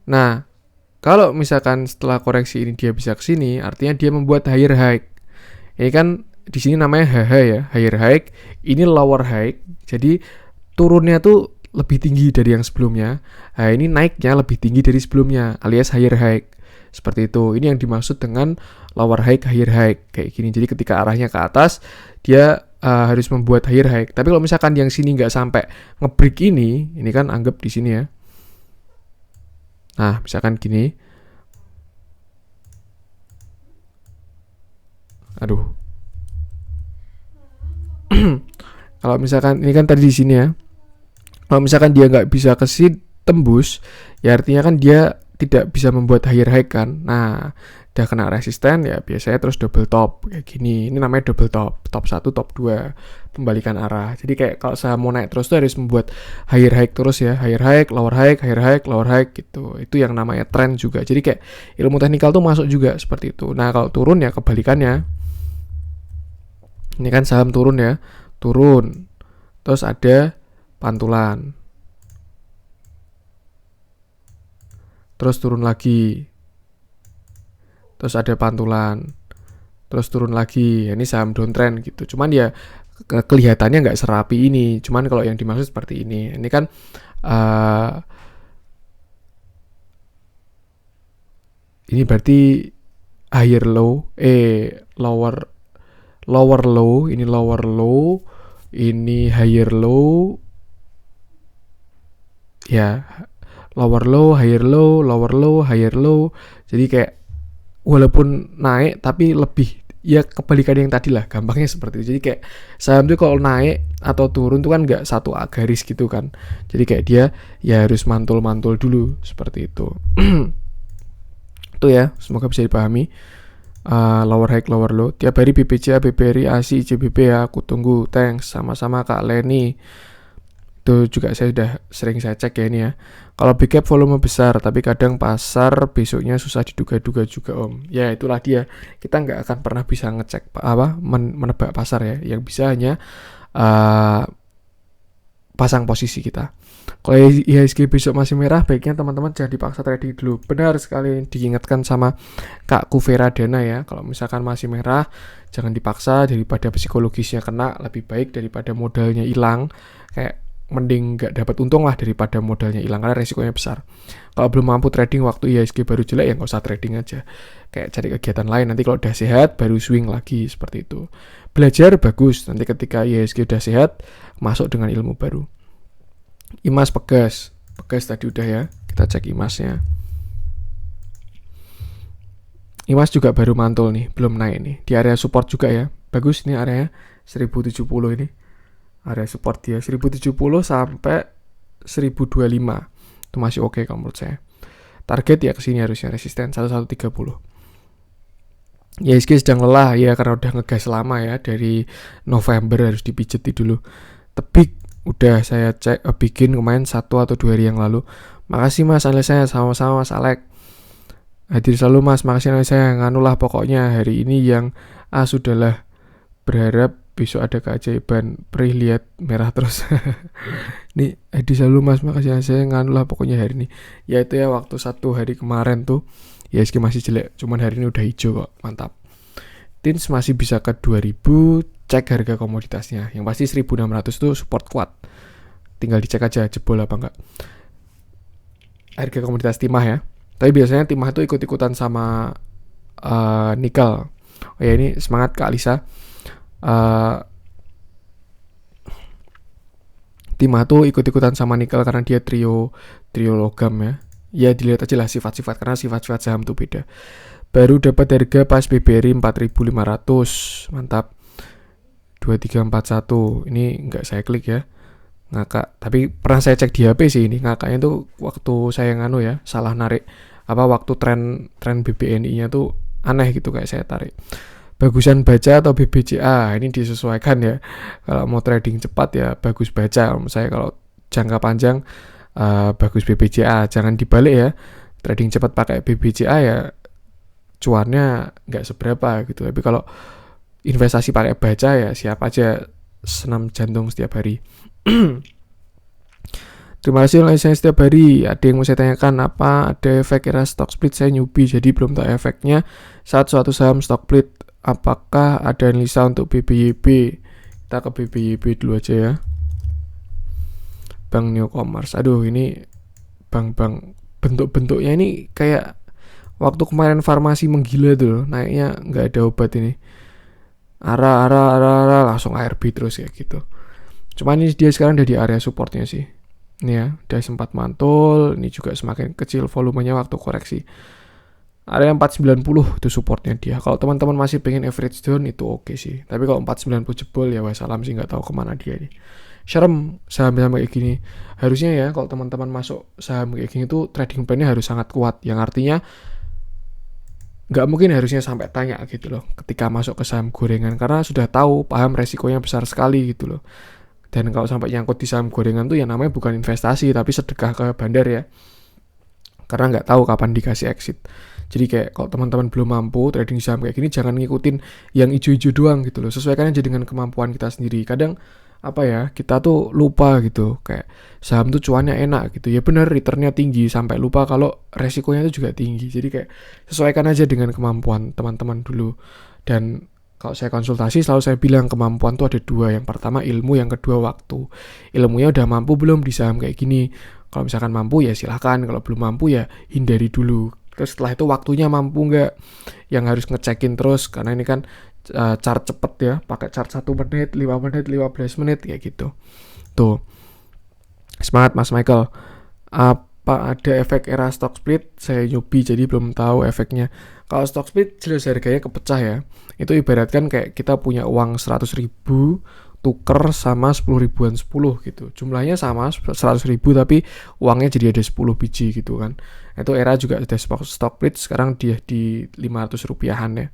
Nah, kalau misalkan setelah koreksi ini dia bisa ke sini, artinya dia membuat higher high. Ini kan di sini namanya HH ya, higher high. Ini lower high. Jadi turunnya tuh lebih tinggi dari yang sebelumnya. Nah, ini naiknya lebih tinggi dari sebelumnya, alias higher high. Seperti itu. Ini yang dimaksud dengan lower high, higher high kayak gini. Jadi ketika arahnya ke atas, dia harus membuat higher high. Tapi kalau misalkan yang sini nggak sampai ngebreak ini kan anggap di sini ya. Nah, misalkan gini. Aduh. Kalau misalkan ini kan tadi di sini ya. Kalau misalkan dia nggak bisa ke sini tembus, ya artinya kan dia tidak bisa membuat higher high kan. Nah, udah kena resisten ya biasanya terus double top kayak gini. Ini namanya double top. Top 1, top 2. Pembalikan arah. Jadi kayak kalau saya mau naik terus tuh harus membuat higher high terus ya. Higher high, lower high, higher high, lower high gitu. Itu yang namanya trend juga. Jadi kayak ilmu teknikal tuh masuk juga seperti itu. Nah, kalau turun ya kebalikannya. Ini kan saham turun ya. Turun. Terus ada pantulan. Terus turun lagi. Terus ada pantulan. Terus turun lagi. Ini saham downtrend gitu. Cuman ya kelihatannya nggak serapi ini. Cuman kalau yang dimaksud seperti ini. Ini kan ini berarti higher low, lower low, ini lower low, ini higher low. Ya, lower low, higher low, lower low, higher low. Jadi kayak walaupun naik tapi lebih ya kebalikan yang tadi lah, gampangnya seperti itu. Jadi kayak saham tuh kalau naik atau turun tuh kan nggak satu garis gitu kan, jadi kayak dia ya harus mantul-mantul dulu seperti itu. Itu ya, semoga bisa dipahami. Lower high lower low tiap hari, BBCA, BBRI, ASI, ICBP ya, aku tunggu. Thanks, sama-sama Kak Leni. Itu juga saya sudah sering saya cek ya ini ya. Kalau big cap volume besar, tapi kadang pasar besoknya susah diduga-duga juga Om. Ya itulah dia. Kita nggak akan pernah bisa ngecek menebak pasar ya. Yang bisa hanya pasang posisi kita. Kalau IHSG besok masih merah, baiknya teman-teman jangan dipaksa trading dulu. Benar sekali diingatkan sama Kak Kuvera Dana ya. Kalau misalkan masih merah, jangan dipaksa, daripada psikologisnya kena, lebih baik daripada modalnya hilang. Kayak mending nggak dapat untung lah daripada modalnya hilang, karena resikonya besar. Kalau belum mampu trading waktu IHSG baru jelek, ya nggak usah trading aja. Kayak cari kegiatan lain, nanti kalau udah sehat baru swing lagi seperti itu. Belajar bagus, nanti ketika IHSG udah sehat, masuk dengan ilmu baru. IMAS Pegas tadi udah ya, kita cek IMASnya. IMAS juga baru mantul nih, belum naik nih, di area support juga ya. Bagus ini area 1070 ini, area support dia 1070 sampai 1025 itu masih oke kalau menurut saya. Target ya kesini harusnya, resisten 1130. IHSG sedang lelah ya, karena udah ngegas lama ya, dari November harus dipijeti dulu. Tebik udah saya cek bikin kemarin 1 atau 2 hari yang lalu. Makasih Mas analisanya, sama-sama Mas Alek. Hadir selalu Mas, makasih analisanya. Nganulah pokoknya hari ini yang sudahlah, berharap besok ada keajaiban. Perih lihat merah terus. Nih hadir selalu Mas, makasih analisanya. Nganulah pokoknya hari ini. Ya itu ya, waktu 1 hari kemarin tuh ya IHSG masih jelek, cuman hari ini udah hijau kok, mantap. TINS masih bisa ke 2000, cek harga komoditasnya. Yang pasti 1600 itu support kuat. Tinggal dicek aja jebol apa enggak. Harga komoditas timah ya. Tapi biasanya timah itu ikut-ikutan sama nikel. Oh ya, ini semangat Kak Lisa. Timah tuh ikut-ikutan sama nikel karena dia trio logam ya. Ya dilihat aja lah sifat-sifat, karena sifat-sifat saham tuh beda. Baru dapat harga pas BBRI 4.500, mantap. 2341 ini nggak saya klik ya, ngakak. Tapi pernah saya cek di HP sih, ini ngakaknya tuh waktu saya ya, salah narik waktu tren BBNI-nya tuh aneh gitu, kayak saya tarik. Bagusan baca atau BBCA, ini disesuaikan ya. Kalau mau trading cepat ya bagus baca. Kalau saya kalau jangka panjang bagus BBCA, jangan dibalik ya. Trading cepat pakai BBCA ya cuannya nggak seberapa gitu. Tapi kalau investasi pakai baca ya siap aja senam jantung setiap hari. Terima kasih saya setiap hari. Ada yang mau saya tanyakan, apa ada efek era stock split? Saya newbie jadi belum tahu efeknya saat suatu saham stock split. Apakah ada analisa untuk BBYB? Kita ke BBYB dulu aja ya. Bank New Commerce. Aduh, ini bank-bank bentuk-bentuknya ini kayak waktu kemarin farmasi menggila tuh, naiknya nggak ada obat ini. Ara langsung ARB terus kayak gitu. Cuman ini dia sekarang udah di area supportnya sih. Ini ya, udah sempat mantul. Ini juga semakin kecil volumenya waktu koreksi. Area 490 itu supportnya dia. Kalau teman-teman masih pengen average down itu oke sih. Tapi kalau 490 jebol ya wassalam sih, nggak tahu kemana dia ini. Serem saham-saham kayak gini. Harusnya ya kalau teman-teman masuk saham kayak gini tuh trading plan-nya harus sangat kuat. Yang artinya nggak mungkin harusnya sampai tanya gitu loh ketika masuk ke saham gorengan, karena sudah tahu paham resikonya besar sekali gitu loh. Dan kalau sampai nyangkut di saham gorengan tuh yang namanya bukan investasi tapi sedekah ke bandar ya, karena nggak tahu kapan dikasih exit. Jadi kayak kalau teman-teman belum mampu trading saham kayak gini, jangan ngikutin yang ijo-ijo doang gitu loh. Sesuaikan aja dengan kemampuan kita sendiri. Kadang kita tuh lupa gitu, kayak saham tuh cuannya enak gitu ya, bener returnnya tinggi, sampai lupa kalau resikonya itu juga tinggi. Jadi kayak sesuaikan aja dengan kemampuan teman-teman dulu. Dan kalau saya konsultasi selalu saya bilang kemampuan tuh ada 2, yang pertama ilmu, yang kedua waktu. Ilmunya udah mampu belum di saham kayak gini? Kalau misalkan mampu ya silahkan, kalau belum mampu ya hindari dulu. Terus setelah itu waktunya mampu nggak, yang harus ngecekin terus, karena ini kan chart cepet ya, pakai chart 1 menit, 5 menit, 15 menit kayak gitu. Tuh. Semangat Mas Michael. apa ada efek era stock split? Saya newbie jadi belum tahu efeknya. Kalau stock split jelas harganya kepecah ya. Itu ibaratkan kayak kita punya uang 100.000 tuker sama 10 ribuan 10 gitu. Jumlahnya sama 100.000 tapi uangnya jadi ada 10 biji gitu kan. Itu era juga ada stock split, sekarang dia di 500 rupiahan ya.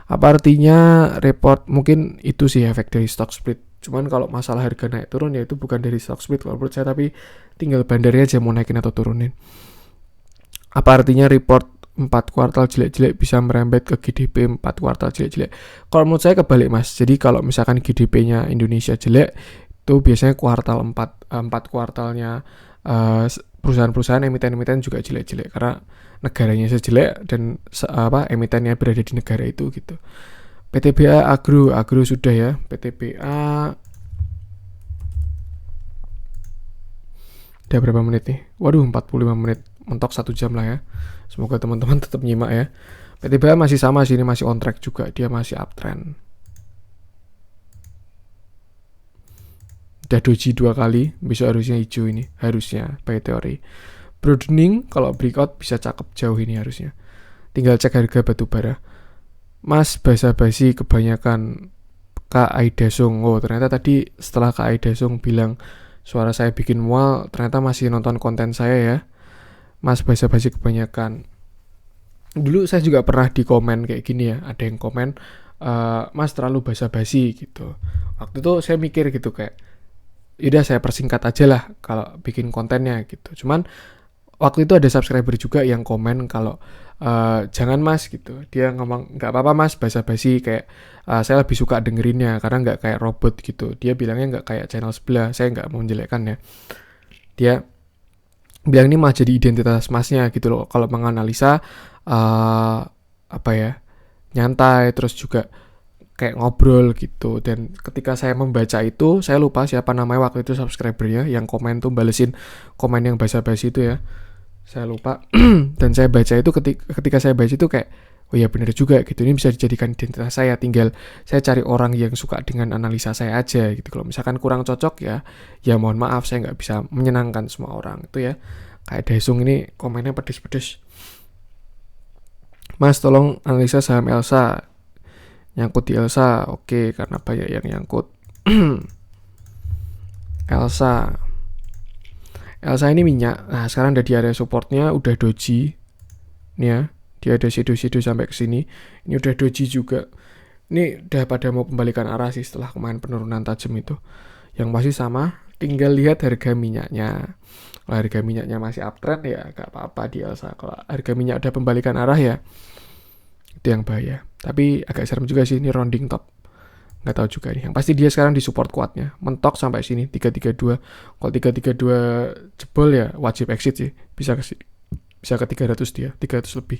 Apa artinya report? Mungkin itu sih efek dari stock split. Cuman kalau masalah harga naik turun ya itu bukan dari stock split kalau menurut saya, tapi tinggal bandarnya aja mau naikin atau turunin. Apa artinya report 4 kuartal jelek-jelek bisa merembet ke GDP 4 kuartal jelek-jelek? Kalau menurut saya kebalik mas. Jadi kalau misalkan GDP-nya Indonesia jelek, itu biasanya kuartal 4 kuartalnya perusahaan-perusahaan emiten-emiten juga jelek-jelek karena negaranya jelek dan emitennya berada di negara itu gitu. PTBA Agro sudah ya. PTBA udah berapa menit nih? Waduh, 45 menit. Mentok 1 jam lah ya. Semoga teman-teman tetap nyimak ya. PTBA masih sama sih, ini masih on track juga. Dia masih uptrend. Udah doji 2 kali. Besok harusnya hijau ini. Harusnya, by teori. Broadening, kalau breakout bisa cakep jauh ini harusnya. Tinggal cek harga batu bara. Mas basa-basi kebanyakan Kak Aida Sung. Oh ternyata tadi setelah Kak Aida Sung bilang suara saya bikin mual, ternyata masih nonton konten saya ya. Mas basa-basi kebanyakan. Dulu saya juga pernah di komen kayak gini ya. Ada yang komen, Mas terlalu basa-basi gitu. Waktu itu saya mikir gitu kayak, yaudah saya persingkat aja lah kalau bikin kontennya gitu. Cuman waktu itu ada subscriber juga yang komen kalau jangan mas gitu. Dia ngomong nggak apa-apa mas basa-basi, kayak saya lebih suka dengerinnya karena nggak kayak robot gitu. Dia bilangnya nggak kayak channel sebelah. Saya nggak mau menjelekkan ya. Dia bilang ini mah jadi identitas masnya gitu loh. Kalau menganalisa nyantai, terus juga kayak ngobrol gitu. Dan ketika saya membaca itu, saya lupa siapa namanya waktu itu subscribernya yang komen tuh balesin komen yang basa-basi itu ya. Saya lupa. Dan saya baca itu, ketika saya baca itu kayak, oh ya benar juga gitu, ini bisa dijadikan identitas saya. Tinggal saya cari orang yang suka dengan analisa saya aja gitu. Kalau misalkan kurang cocok ya mohon maaf, saya nggak bisa menyenangkan semua orang itu ya. Kayak Daesung ini komennya pedes-pedes. Mas tolong analisa saham Elsa. Nyangkut di Elsa, oke, karena banyak yang nyangkut. Elsa ini minyak. Nah, sekarang udah di area supportnya, udah doji. Nih ya, dia ada shadow sampai ke sini. Ini udah doji juga. Ini udah pada mau pembalikan arah sih setelah kemarin penurunan tajam itu. Yang masih sama, tinggal lihat harga minyaknya. Kalau harga minyaknya masih uptrend ya gak apa-apa di Elsa. Kalau harga minyak udah pembalikan arah ya itu yang bahaya. Tapi agak serem juga sih, ini rounding top. Nggak tahu juga nih. Yang pasti dia sekarang di support kuatnya. Mentok sampai sini 332. Kalau 332 jebol ya wajib exit sih. Bisa ke 300 dia, 300 lebih.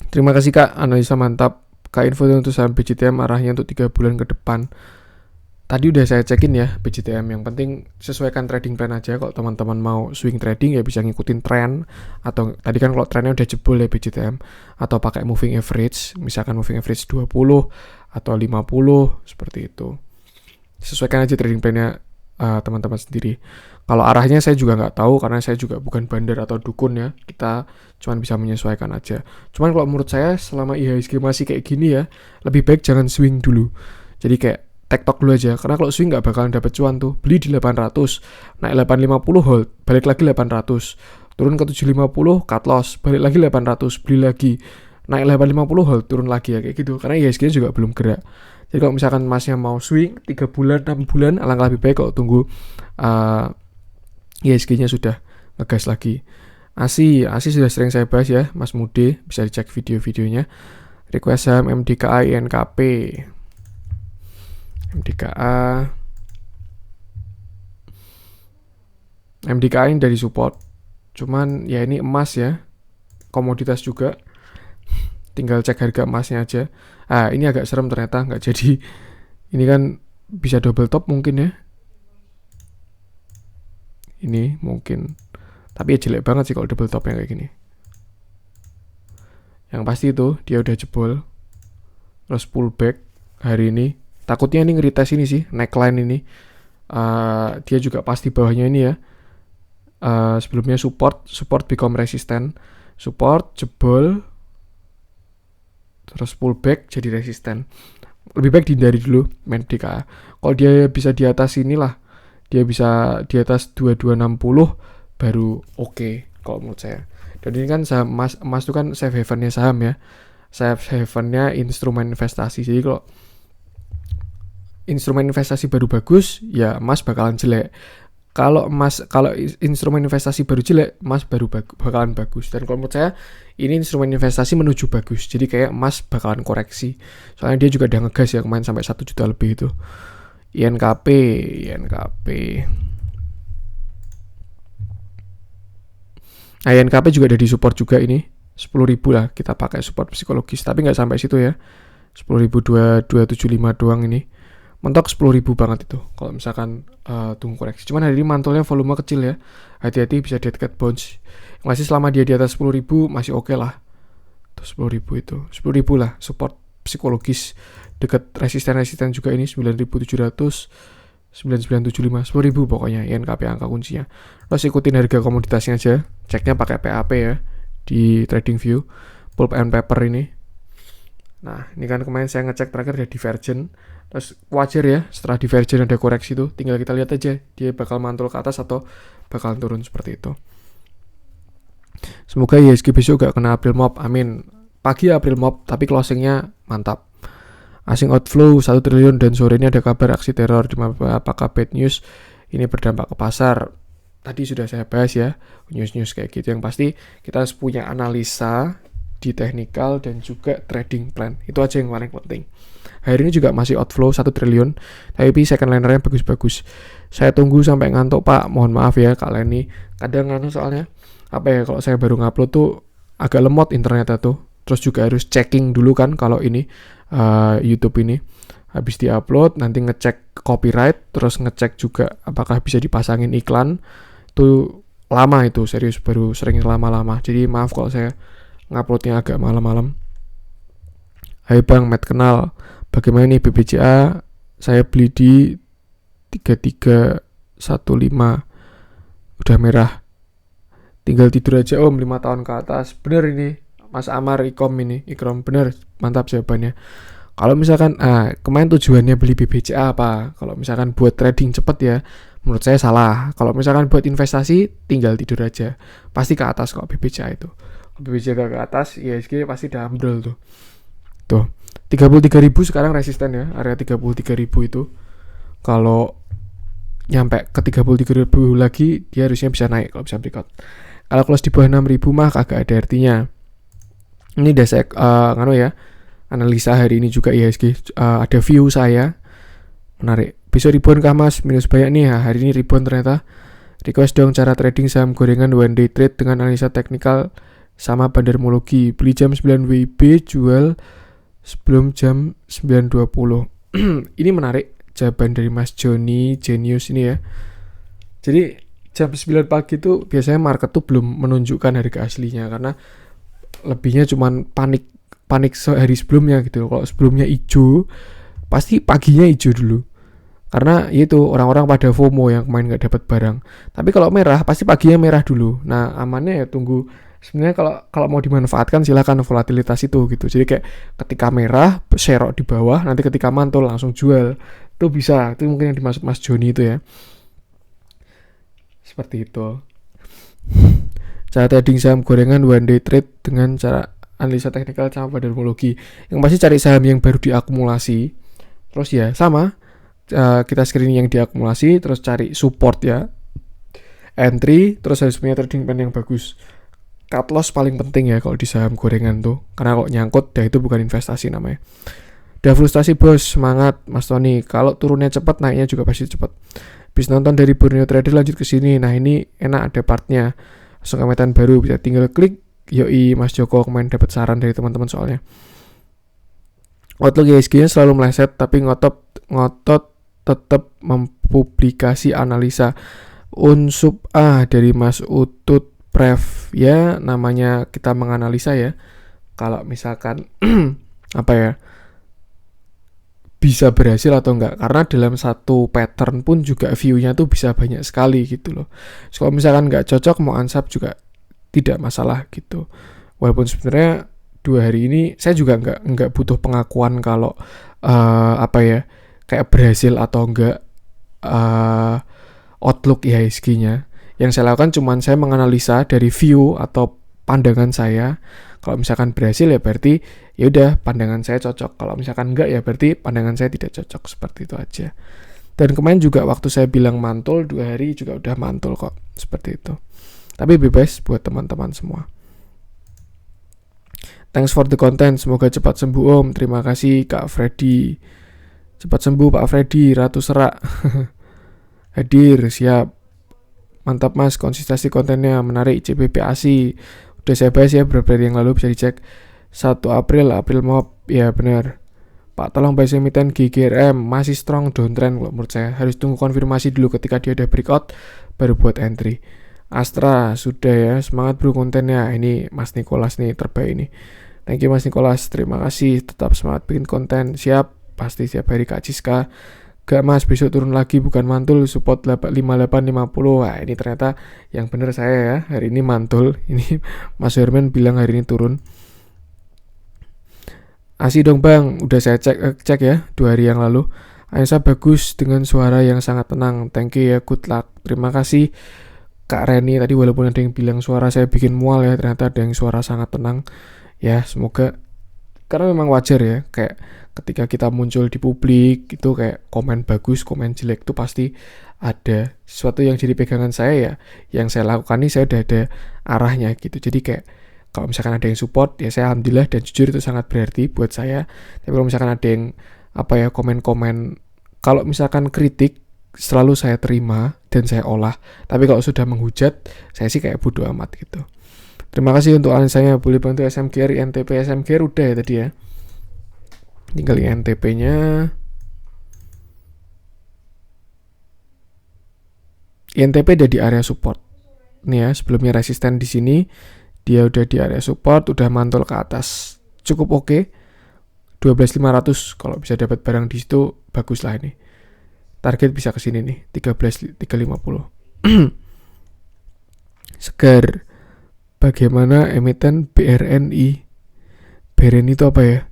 Terima kasih Kak, analisa mantap. Kak info untuk saham BJTM arahnya untuk 3 bulan ke depan. Tadi udah saya cekin ya BJTM, yang penting sesuaikan trading plan aja. Kalau teman-teman mau swing trading ya bisa ngikutin tren, atau tadi kan kalau trennya udah jebol ya BJTM, atau pakai moving average, misalkan moving average 20 atau 50 seperti itu. Sesuaikan aja trading plan-nya teman-teman sendiri. Kalau arahnya saya juga nggak tahu karena saya juga bukan bandar atau dukun ya. Kita cuma bisa menyesuaikan aja. Cuman kalau menurut saya selama IHSG masih kayak gini ya, lebih baik jangan swing dulu. Jadi kayak tektok dulu aja, karena kalau swing nggak bakalan dapet cuan tuh. Beli di 800, naik 850 hold, balik lagi 800, turun ke 750 cut loss, balik lagi 800, beli lagi, naik 850 hold, turun lagi ya kayak gitu. Karena IHSG juga belum gerak. Jadi kalau misalkan masnya mau swing 3 bulan, 6 bulan, alangkah lebih baik kalau tunggu IHSG-nya sudah ngegas lagi. ASI sudah sering saya bahas ya, Mas Mude, bisa dicek video-videonya. Request saham MDKA INKP. MDKA ini dari support. Cuman ya ini emas ya, komoditas juga. Tinggal cek harga emasnya aja. Ini agak serem ternyata, nggak jadi. Ini kan bisa double top mungkin ya. Ini mungkin. Tapi ya jelek banget sih kalau double top yang kayak gini. Yang pasti itu dia udah jebol. Terus pullback hari ini. Takutnya ini nge-retest ini sih, neckline ini. Dia juga pasti bawahnya ini ya. Sebelumnya support become resistant, support jebol, terus pullback jadi resisten. Lebih baik dihindari dulu main DKA. Kalau dia bisa di atas inilah, dia bisa di atas 2260 baru oke kalau menurut saya. Dan ini kan saham emas itu kan safe havennya saham ya, safe havennya instrumen investasi. Jadi kalau instrumen investasi baru bagus, ya emas bakalan jelek. Kalau instrumen investasi baru jelek, emas baru bakalan bagus. Dan kalau menurut saya ini instrumen investasi menuju bagus. Jadi kayak emas bakalan koreksi. Soalnya dia juga udah ngegas ya kemarin sampai 1 juta lebih itu. INKP. Nah, INKP juga ada di support juga ini. 10.000 lah kita pakai support psikologis. Tapi nggak sampai situ ya. 10.275 doang ini. Mentok 10.000 banget itu kalau misalkan tunggu koreksi. Cuman hari ini mantulnya volume kecil ya, hati-hati bisa dead cat bounce. Masih selama dia di atas 10.000 masih oke lah. Tuh 10.000 itu 10.000 lah support psikologis, dekat resisten juga ini 9.700, 9.975, 10.000 pokoknya INKP angka kuncinya. Terus ikutin harga komoditasnya aja, ceknya pakai PAP ya di TradingView, pulp and paper ini. Nah ini kan kemarin saya ngecek terakhir ada divergent. Terus wajar ya setelah divergent ada koreksi tuh, tinggal kita lihat aja dia bakal mantul ke atas atau bakal turun seperti itu. Semoga IHSG besok gak kena April Mop, amin. Pagi April Mop tapi closingnya mantap. Asing outflow 1 triliun dan sore ini ada kabar aksi teror di apakah bad news ini berdampak ke pasar. Tadi sudah saya bahas ya, news kayak gitu. Yang pasti kita harus punya analisa di technical dan juga trading plan. Itu aja yang paling penting. Hari ini juga masih outflow 1 triliun, tapi second linernya bagus-bagus. Saya tunggu sampai ngantuk Pak, mohon maaf ya Kak Leni. Kadang soalnya apa ya, kalau saya baru ngupload tuh agak lemot internetnya tuh. Terus juga harus checking dulu kan kalau ini YouTube ini. Habis diupload nanti ngecek copyright, terus ngecek juga apakah bisa dipasangin iklan. Tuh lama itu, serius baru sering lama-lama. Jadi maaf kalau saya nguploadnya agak malam-malam. Hai Bang, Matt kenal. Bagaimana nih BBCA? Saya beli di 3315. Udah merah. Tinggal tidur aja Om, 5 tahun ke atas. Bener ini, Mas Amar Ikrom bener, mantap jawabannya. Kalau misalkan kemarin tujuannya beli BBCA apa? Kalau misalkan buat trading cepet ya, menurut saya salah. Kalau misalkan buat investasi, tinggal tidur aja. Pasti ke atas kok BBCA itu. BBCA ke atas, IHSG pasti udah ambrol tuh. Tuh, 33.000 sekarang resisten ya, area 33.000 itu. Kalau nyampe ke 33.000 lagi, dia harusnya bisa naik kalau bisa breakout. Kalau close di bawah 6.000 mah kagak ada artinya. Ini udah saya analisa hari ini juga IHSG, ada view saya menarik. Besok ribuan kah Mas? Minus banyak nih ya, hari ini ribuan ternyata. Request dong cara trading saham gorengan one day trade dengan analisa teknikal sama bandarmologi. Beli jam 9 WIB, jual sebelum jam 9.20. Ini menarik jawaban dari Mas Joni Genius ini ya. Jadi jam 9 pagi itu biasanya market tuh belum menunjukkan harga aslinya, karena lebihnya cuman panik sehari sebelumnya gitu. Kalau sebelumnya hijau, pasti paginya hijau dulu. Karena itu orang-orang pada FOMO yang kemarin nggak dapat barang. Tapi kalau merah, pasti paginya merah dulu. Nah amannya ya tunggu. Sebenarnya kalau mau dimanfaatkan silakan volatilitas itu gitu. Jadi kayak ketika merah, serok di bawah, nanti ketika mantul langsung jual. Itu bisa. Itu mungkin yang dimaksud Mas Joni itu ya. Seperti itu. Cara trading saham gorengan one day trade dengan cara analisa teknikal sama bandarmologi. Yang pasti cari saham yang baru diakumulasi. Terus ya sama, kita screening yang diakumulasi, terus cari support ya, entry, terus harus punya trading plan yang bagus. Cut loss paling penting ya kalau di saham gorengan tuh, karena kalau nyangkut ya itu bukan investasi namanya. Udah frustasi bos, semangat Mas Tony. Kalau turunnya cepat, naiknya juga pasti cepat. Habis nonton dari Borneo Trader lanjut ke sini. Nah ini enak, ada partnya. Langsung komentar baru, bisa tinggal klik. Yoi Mas Joko kemarin dapat saran dari teman-teman soalnya. Outlook IHSG selalu meleset, tapi ngotot tetap mempublikasi analisa. Unsub dari Mas Utut Prev ya, namanya kita menganalisa ya. Kalau misalkan apa ya, bisa berhasil atau enggak, karena dalam satu pattern pun juga view-nya tuh bisa banyak sekali gitu loh. So, kalau misalkan nggak cocok mau unsub juga tidak masalah gitu. Walaupun sebenarnya 2 hari ini saya juga nggak butuh pengakuan kalau kayak berhasil atau enggak outlook IHSG-nya. Yang saya lakukan cuman saya menganalisa dari view atau pandangan saya. Kalau misalkan berhasil ya berarti ya udah pandangan saya cocok. Kalau misalkan enggak ya berarti pandangan saya tidak cocok, seperti itu aja. Dan kemarin juga waktu saya bilang mantul 2 hari juga udah mantul kok, seperti itu. Tapi bebas buat teman-teman semua. Thanks for the content, semoga cepat sembuh Om. Terima kasih Kak Freddy. Cepat sembuh Pak Freddy, Ratu Serak. Hadir, siap. Mantap Mas, konsistensi kontennya menarik. CPP ASI udah saya bahas ya beberapa hari yang lalu, bisa dicek. 1 April Mob, ya benar. Pak tolong bahas emiten GGRM masih strong downtrend kalau menurut saya. Harus tunggu konfirmasi dulu ketika dia ada breakout baru buat entry. Astra sudah ya, semangat bro kontennya. Ini Mas Nicholas nih terbaik ini. Thank you Mas Nicholas, terima kasih, tetap semangat bikin konten. Siap, pasti setiap hari Kak Ciska. Gak Mas, besok turun lagi bukan mantul, support 5850. Wah ini ternyata yang bener saya ya, hari ini mantul. Ini Mas Herman bilang hari ini turun. Asih dong bang, udah saya cek ya 2 hari yang lalu. Aisyah bagus dengan suara yang sangat tenang. Thank you ya, good luck. Terima kasih Kak Reni. Tadi walaupun ada yang bilang suara saya bikin mual ya, ternyata ada yang suara sangat tenang. Ya semoga, karena memang wajar ya, kayak ketika kita muncul di publik itu kayak komen bagus, komen jelek itu pasti ada sesuatu yang jadi pegangan saya ya. Yang saya lakukan ini saya udah ada arahnya gitu. Jadi kayak kalau misalkan ada yang support ya saya alhamdulillah, dan jujur itu sangat berarti buat saya. Tapi kalau misalkan ada yang komen-komen, kalau misalkan kritik selalu saya terima dan saya olah. Tapi kalau sudah menghujat saya sih kayak bodo amat gitu. Terima kasih untuk analisanya. Boleh bantu SMGR, INTP SMGR udah ya tadi ya. Tinggal INTP-nya. INTP udah di area support. Nih ya, sebelumnya resisten di sini, dia udah di area support, udah mantul ke atas. Cukup oke. 12.500 kalau bisa dapat barang di situ bagus lah ini. Target bisa ke sini nih, 13.350. Segar. Bagaimana emiten BRNI? BRNI itu apa ya?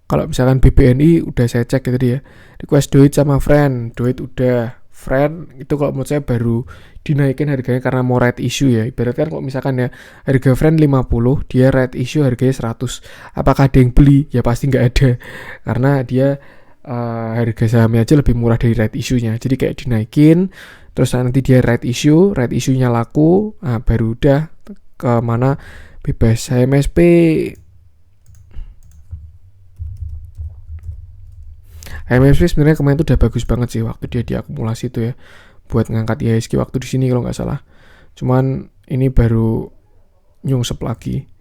Kalau misalkan BBNI udah saya cek ya tadi ya. Request duit sama friend. Duit udah. Friend itu kalau menurut saya baru dinaikin harganya karena mau right issue ya. Ibaratkan kalau misalkan ya harga friend 50, dia right issue harganya 100. Apakah ada yang beli? Ya pasti nggak ada. Karena dia harga sahamnya aja lebih murah dari right issue-nya. Jadi kayak dinaikin, terus nanti dia right issue-nya laku, baru udah ke mana bebas. HMSP sebenarnya kemarin tuh udah bagus banget sih waktu dia diakumulasi itu ya, buat ngangkat IHSG waktu di sini kalau nggak salah. Cuman ini baru nyungsep lagi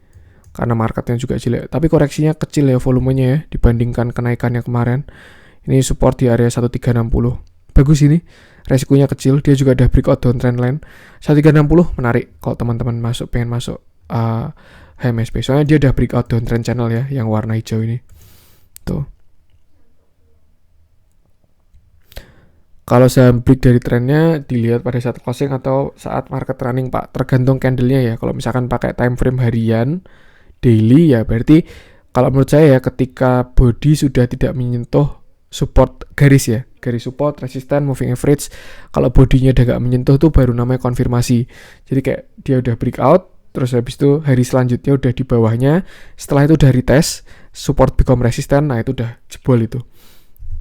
karena marketnya juga jelek. Tapi koreksinya kecil ya volumenya ya dibandingkan kenaikannya kemarin. Ini support di area 1360. Bagus ini. Resikonya kecil, dia juga ada breakout downtrend line. 1360 menarik kalau teman-teman pengen masuk HMSP. Soalnya dia ada breakout downtrend channel ya, yang warna hijau ini. Tuh. Kalau saham break dari trennya dilihat pada saat closing atau saat market running Pak, tergantung candlenya ya. Kalau misalkan pakai time frame harian, daily ya berarti kalau menurut saya ya ketika body sudah tidak menyentuh support garis ya, garis support, resisten, moving average, kalau bodinya udah gak menyentuh tuh baru namanya konfirmasi. Jadi kayak dia udah breakout, terus habis itu hari selanjutnya udah di bawahnya, setelah itu udah retest, support become resisten, nah itu udah jebol itu.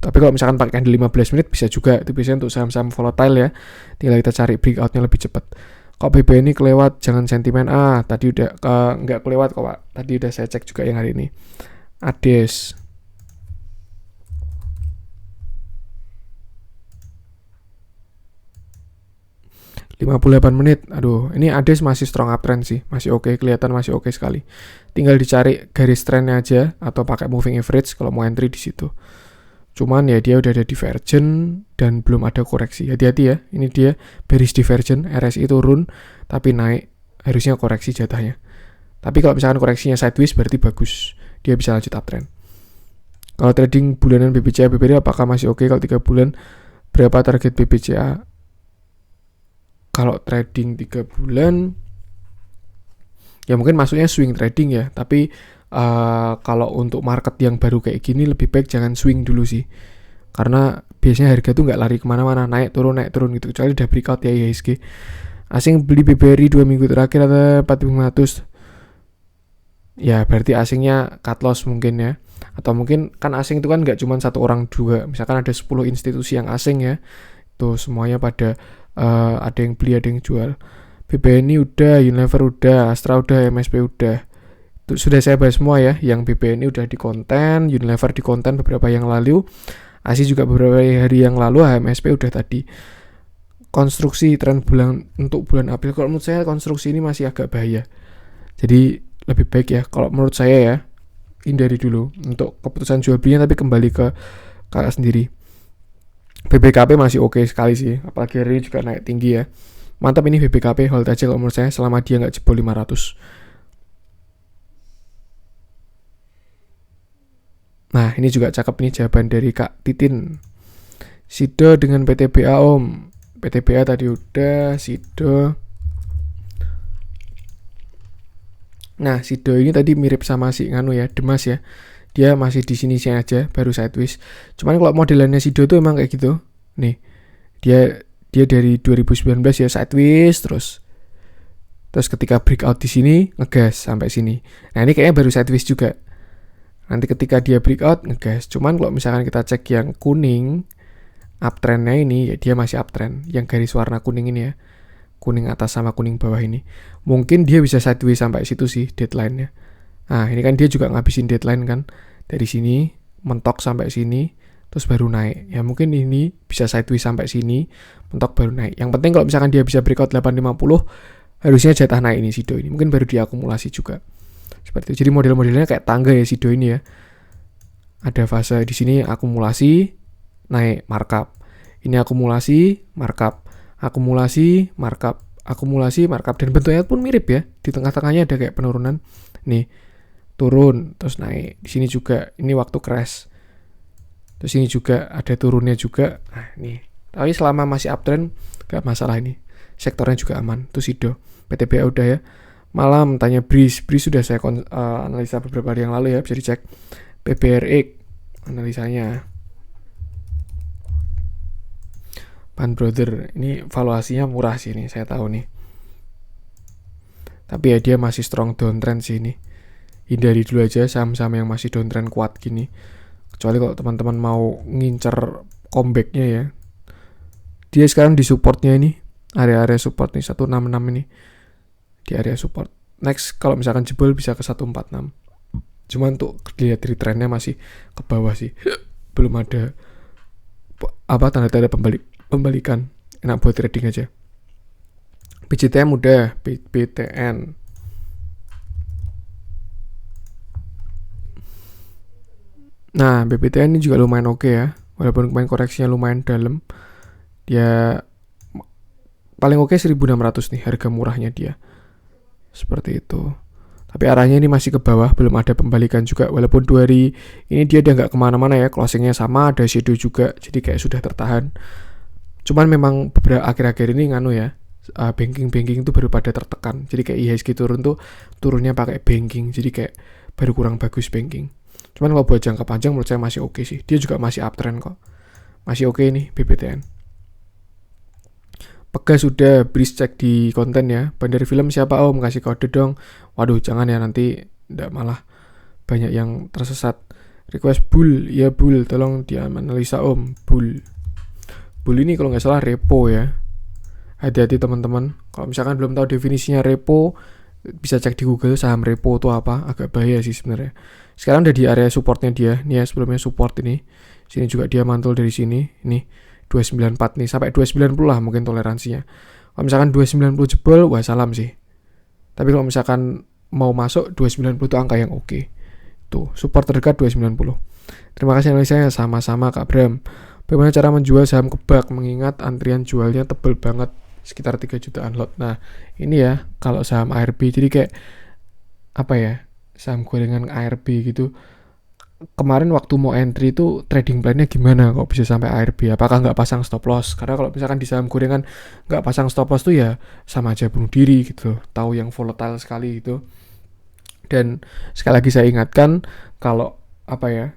Tapi kalau misalkan pakai candle 15 menit bisa juga, itu biasanya untuk saham-saham volatile ya, tinggal kita cari breakoutnya lebih cepat. Kok BB ini kelewat, jangan sentimen. Tadi udah nggak kelewat kok Pak, tadi udah saya cek juga yang hari ini. Ades 58 menit, aduh ini Ades masih strong uptrend sih, masih oke, kelihatan masih oke sekali. Tinggal dicari garis trennya aja atau pakai moving average kalau mau entry di situ. Cuman ya dia udah ada divergent dan belum ada koreksi. Hati-hati ya, ini dia bearish divergent, RSI turun tapi naik, harusnya koreksi jatahnya. Tapi kalau misalkan koreksinya sideways berarti bagus, dia bisa lanjut uptrend. Kalau trading bulanan BBCA BBRI apakah masih oke? Kalau 3 bulan berapa target BBCA? Kalau trading 3 bulan ya mungkin masuknya swing trading ya, tapi kalau untuk market yang baru kayak gini lebih baik jangan swing dulu sih, karena biasanya harga tuh nggak lari kemana-mana, naik turun gitu, kecuali udah breakout ya IHSG. Asing beli BBRI 2 minggu terakhir atau 4.500, ya berarti asingnya cut loss mungkin ya, atau mungkin kan asing itu kan nggak cuma satu orang juga, misalkan ada 10 institusi yang asing ya, tuh semuanya pada ada yang beli ada yang jual. BBNI udah, Unilever udah, Astra udah, MSP udah. Itu sudah saya bahas semua ya. Yang BBNI udah di konten, Unilever di konten beberapa yang lalu, ASI juga beberapa hari yang lalu, MSP udah tadi. Konstruksi tren bulan untuk bulan April, kalau menurut saya konstruksi ini masih agak bahaya. Jadi lebih baik ya, kalau menurut saya ya, hindari dulu untuk keputusan jual belinya, tapi kembali ke kakak sendiri. BBKP masih oke sekali sih, apalagi hari ini juga naik tinggi ya. Mantap ini BBKP, hold aja kalau menurut saya selama dia nggak jebol 500. Nah ini juga cakep nih jawaban dari Kak Titin. Sido dengan PTBA om. PTBA tadi udah, Sido. Nah Sido ini tadi mirip sama si Nganu ya, Demas ya. Dia masih di sini aja, baru sideways. Cuman kalau modelannya Sido tuh emang kayak gitu. Nih, dia dari 2019 ya sideways terus ketika breakout di sini ngegas sampai sini. Nah ini kayaknya baru sideways juga. Nanti ketika dia breakout ngegas. Cuman kalau misalkan kita cek yang kuning uptrendnya ini, ya dia masih uptrend. Yang garis warna kuning ini ya, kuning atas sama kuning bawah ini, mungkin dia bisa sideways sampai situ sih deadline-nya. Nah ini kan dia juga ngabisin deadline kan, dari sini mentok sampai sini terus baru naik. Ya mungkin ini bisa sideways sampai sini, mentok baru naik. Yang penting kalau misalkan dia bisa breakout 850, harusnya jatah naik ini Sido ini. Mungkin baru diakumulasi juga. Seperti itu. Jadi model-modelnya kayak tangga ya Sido ini ya. Ada fase di sini akumulasi, naik markup. Ini akumulasi, markup. Akumulasi, markup. Akumulasi, markup. Dan bentuknya pun mirip ya. Di tengah-tengahnya ada kayak penurunan. Nih, turun terus naik. Di sini juga ini waktu crash. Terus ini juga ada turunnya juga. Nah ini, tapi selama masih uptrend gak masalah ini. Sektornya juga aman. Itu Sido. PTBA udah ya. Malam tanya Breeze sudah saya analisa beberapa hari yang lalu ya, bisa dicek. PBRX analisanya. Pan Brother ini valuasinya murah sih ini, saya tahu nih. Tapi ya dia masih strong downtrend sih ini. Hindari dulu aja saham-saham yang masih downtrend kuat gini. Kecuali kalau teman-teman mau ngincer comebacknya ya. Dia sekarang di supportnya ini, area-area support nih 166 ini, di area support. Next kalau misalkan jebol bisa ke 146. Cuman untuk dilihat dari trennya masih ke bawah sih. Belum ada tanda-tanda pembalikan. Enak buat trading aja. BCTM udah, BTN. Nah, BBTN ini juga lumayan oke ya. Walaupun kemarin koreksinya lumayan dalam. Dia paling oke 1.600 nih harga murahnya dia. Seperti itu. Tapi arahnya ini masih ke bawah, belum ada pembalikan juga. Walaupun 2 hari ini dia udah nggak kemana-mana ya. Closingnya sama, ada shadow juga. Jadi kayak sudah tertahan. Cuman memang beberapa akhir-akhir ini nganu ya. Banking itu baru pada tertekan. Jadi kayak IHSG turun tuh turunnya pakai banking. Jadi kayak baru kurang bagus banking. Cuman kalau buat jangka panjang menurut saya masih oke sih. Dia juga masih uptrend kok. Masih oke nih BBTN. Pegas sudah, Breeze cek di konten ya. Bandar film siapa om? Kasih kode dong. Waduh jangan ya, nanti ndak malah banyak yang tersesat. Request Bull, ya Bull, tolong dianalisa om. Bull ini kalau nggak salah repo ya. Hati-hati teman-teman. Kalau misalkan belum tahu definisinya repo, bisa cek di Google saham repo itu apa. Agak bahaya sih sebenarnya. Sekarang udah di area supportnya dia. Nih ya sebelumnya support ini. Sini juga dia mantul dari sini. Ini 294 nih. Sampai 290 lah mungkin toleransinya. Kalau misalkan 290 jebol, wah salam sih. Tapi kalau misalkan mau masuk 290 itu angka yang oke. Tuh, support terdekat 290. Terima kasih analisanya, sama-sama Kak Bram. Bagaimana cara menjual saham kebak mengingat antrian jualnya tebel banget, sekitar 3 jutaan lot. Nah, ini ya kalau saham ARB jadi kayak apa ya? Saham gorengan ARB gitu kemarin waktu mau entry itu trading plan-nya gimana kok bisa sampai ARB, apakah nggak pasang stop loss? Karena kalau misalkan di saham gorengan nggak pasang stop loss tuh ya sama aja bunuh diri gitu, tahu yang volatile sekali gitu. Dan sekali lagi saya ingatkan, kalau apa ya,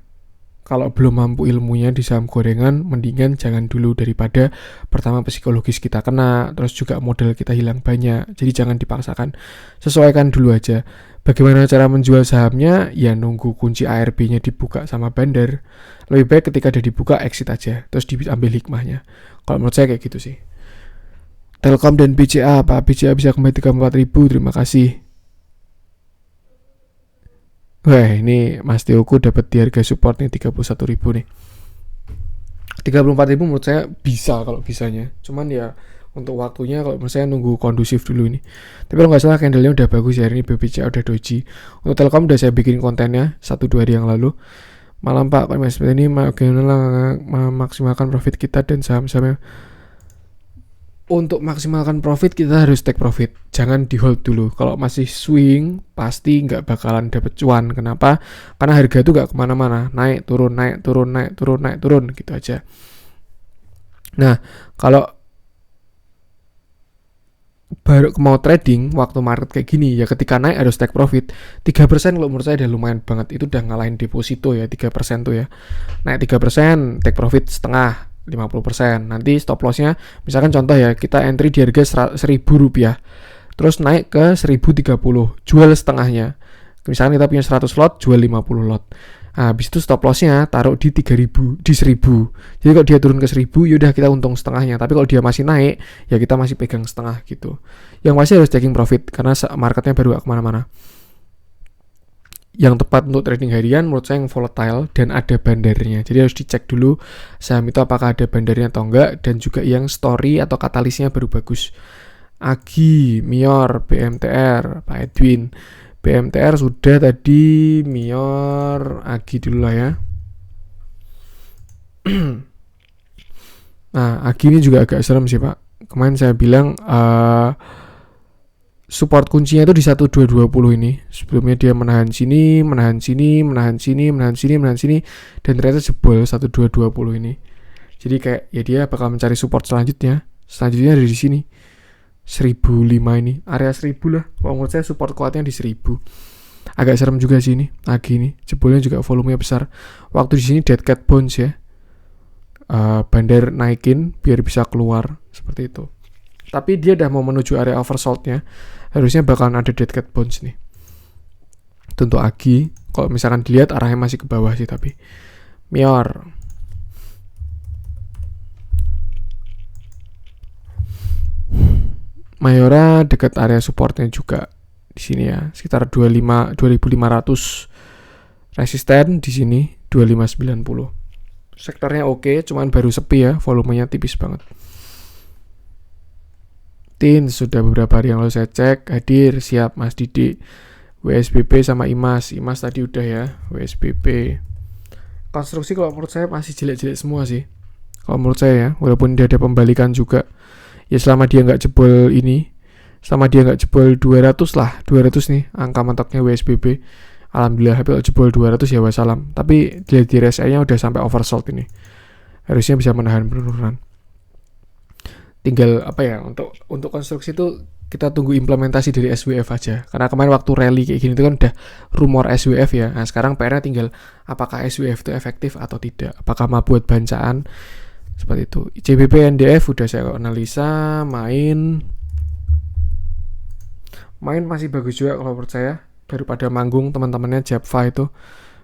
kalau belum mampu ilmunya di saham gorengan, mendingan jangan dulu, daripada pertama psikologis kita kena, terus juga modal kita hilang banyak. Jadi jangan dipaksakan, sesuaikan dulu aja. Bagaimana cara menjual sahamnya? Ya nunggu kunci ARB-nya dibuka sama bandar. Lebih baik ketika udah dibuka exit aja, terus diambil hikmahnya. Kalau menurut saya kayak gitu sih. Telkom dan BCA, Pak BCA bisa kembali 34.000, terima kasih. Wah, ini Mas Teoku dapat di harga support nih 31.000 nih. 34.000 menurut saya bisa kalau bisanya. Cuman ya untuk waktunya kalau menurut saya nunggu kondusif dulu ini. Tapi kalau nggak salah candlenya udah bagus ya, hari ini BBCA udah doji. Untuk Telkom udah saya bikin kontennya 1-2 hari yang lalu. Malam Pak, Mas ini bagaimana memaksimalkan profit kita dan saham-sahamnya. Untuk maksimalkan profit kita harus take profit, jangan di hold dulu. Kalau masih swing pasti nggak bakalan dapet cuan. Kenapa? Karena harga itu nggak kemana-mana, naik turun naik turun naik turun naik turun gitu aja. Nah kalau baru mau trading waktu market kayak gini ya, ketika naik harus take profit 3%. Kalau menurut saya udah lumayan banget, itu udah ngalahin deposito ya 3% tuh ya. Naik 3%, take profit setengah 50%. Nanti stop lossnya misalkan contoh ya, kita entry di harga Rp1.000, terus naik ke 1.030, jual setengahnya. Misalkan kita punya 100 lot, jual 50 lot. Nah, habis itu stop lossnya taruh di 3.000, di 1.000. Jadi kalau dia turun ke 1.000, yaudah kita untung setengahnya. Tapi kalau dia masih naik, ya kita masih pegang setengah gitu. Yang pasti harus taking profit, karena marketnya baru gak kemana-mana. Yang tepat untuk trading harian menurut saya yang volatile dan ada bandarnya. Jadi harus dicek dulu saham itu apakah ada bandarnya atau enggak, dan juga yang story atau katalisnya baru bagus. Agi, Mior, BMTR, Pak Edwin. BMTR sudah tadi, Mior, Agi dulu lah ya. Nah, Agi ini juga agak serem sih Pak. Kemarin saya bilang support kuncinya itu di 1220 ini. Sebelumnya dia menahan sini, menahan sini, menahan sini, menahan sini, menahan sini, dan ternyata jebol 1220 ini. Jadi kayak ya dia bakal mencari support selanjutnya. Selanjutnya dari sini 1005 ini, area 1000 lah. Kalau menurut saya support kuatnya di 1000. Agak serem juga sih ini. Lagi ini jebolnya juga volumenya besar. Waktu di sini dead cat bounce ya. Bandar naikin biar bisa keluar seperti itu. Tapi dia udah mau menuju area oversold-nya, harusnya bakalan ada dead cat bounce nih. Tentu Agi, kalau misalkan dilihat arahnya masih ke bawah sih. Tapi Mior, Mayora dekat area supportnya juga di sini ya, sekitar 25.500 resisten di sini 2590. Sektornya oke, cuman baru sepi ya, volumenya tipis banget. Tin sudah beberapa hari yang lalu saya cek hadir, siap Mas Didi. WSBB sama IMAS tadi udah ya. WSBB konstruksi kalau menurut saya masih jelek-jelek semua sih kalau menurut saya ya, walaupun dia ada pembalikan juga ya, selama dia nggak jebol ini, selama dia nggak jebol 200 lah, 200 nih angka mentoknya WSBB, alhamdulillah. Tapi kalau jebol 200 ya wassalam. Tapi di RSI nya udah sampai oversold ini, harusnya bisa menahan penurunan. Tinggal apa ya, untuk konstruksi itu kita tunggu implementasi dari SWF aja. Karena kemarin waktu rally kayak gini itu kan udah rumor SWF ya. Nah sekarang PR-nya tinggal apakah SWF itu efektif atau tidak, apakah mau buat bancaan seperti itu. CBP NDF udah saya analisa, main masih bagus juga kalau menurut saya, daripada manggung teman-temannya Japfa itu.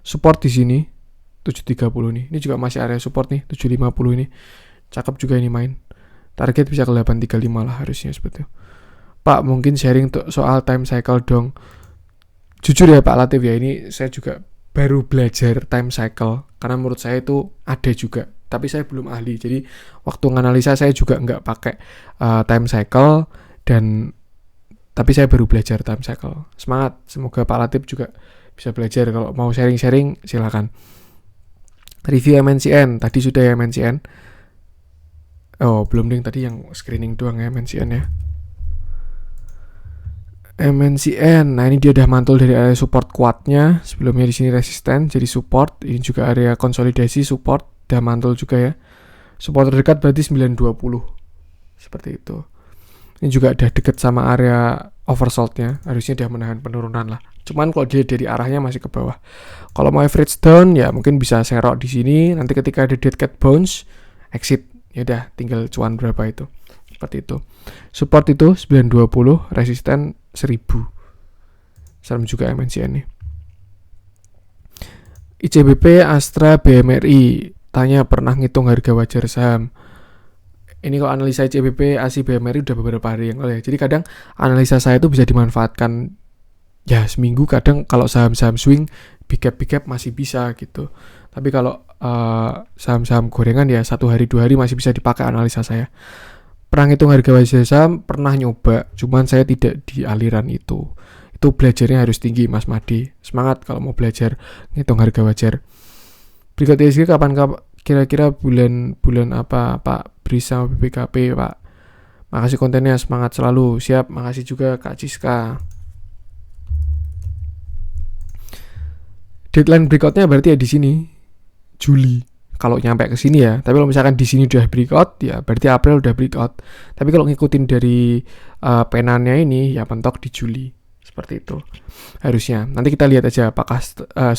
Support di sini 730 nih. Ini juga masih area support nih 750 ini. Cakep juga ini main. Target bisa ke 835 lah harusnya seperti itu. Pak mungkin sharing soal time cycle dong. Jujur ya Pak Latif ya, ini saya juga baru belajar time cycle, karena menurut saya itu ada juga, tapi saya belum ahli. Jadi waktu nganalisa saya juga nggak pakai time cycle, tapi saya baru belajar time cycle. Semangat, semoga Pak Latif juga bisa belajar. Kalau mau sharing-sharing silakan. Review MNCN tadi sudah ya, MNCN. Oh belum ding, tadi yang screening doang ya MNCN ya. MNCN. Nah, ini dia udah mantul dari area support kuatnya. Sebelumnya di sini resisten jadi support. Ini juga area konsolidasi support, udah mantul juga ya. Support terdekat berarti 920. Seperti itu. Ini juga udah deket sama area oversold-nya. Harusnya dia menahan penurunan lah. Cuman kalau dia dari arahnya masih ke bawah. Kalau mau average down ya mungkin bisa serok di sini. Nanti ketika ada dead cat bounce, exit. Ya udah, tinggal cuan berapa itu. Seperti itu. Support itu 920, resisten 1000. Serem juga MNCN nih. ICBP, Astra, BMRI. Tanya pernah ngitung harga wajar saham. Ini kalau analisa ICBP, ASI, BMRI udah beberapa hari yang lalu ya. Jadi kadang analisa saya itu bisa dimanfaatkan ya seminggu. Kadang kalau saham-saham swing, big cap masih bisa gitu. Tapi kalau saham-saham gorengan ya 1 hari 2 hari masih bisa dipakai analisa saya. Pernah ngitung harga wajar saham, pernah nyoba, cuman saya tidak di aliran itu. Itu belajarnya harus tinggi Mas Madi. Semangat kalau mau belajar ngitung harga wajar. Berikut ISG kapan kira-kira bulan apa Pak Bris sama BPKP Pak. Makasih kontennya, semangat selalu. Siap, makasih juga Kak Ciska. Deadline breakoutnya berarti ya di sini Juli. Kalau nyampe ke sini ya, tapi kalau misalkan di sini udah breakout ya berarti April udah breakout. Tapi kalau ngikutin dari penanya ini ya mentok di Juli. Seperti itu. Harusnya. Nanti kita lihat aja apakah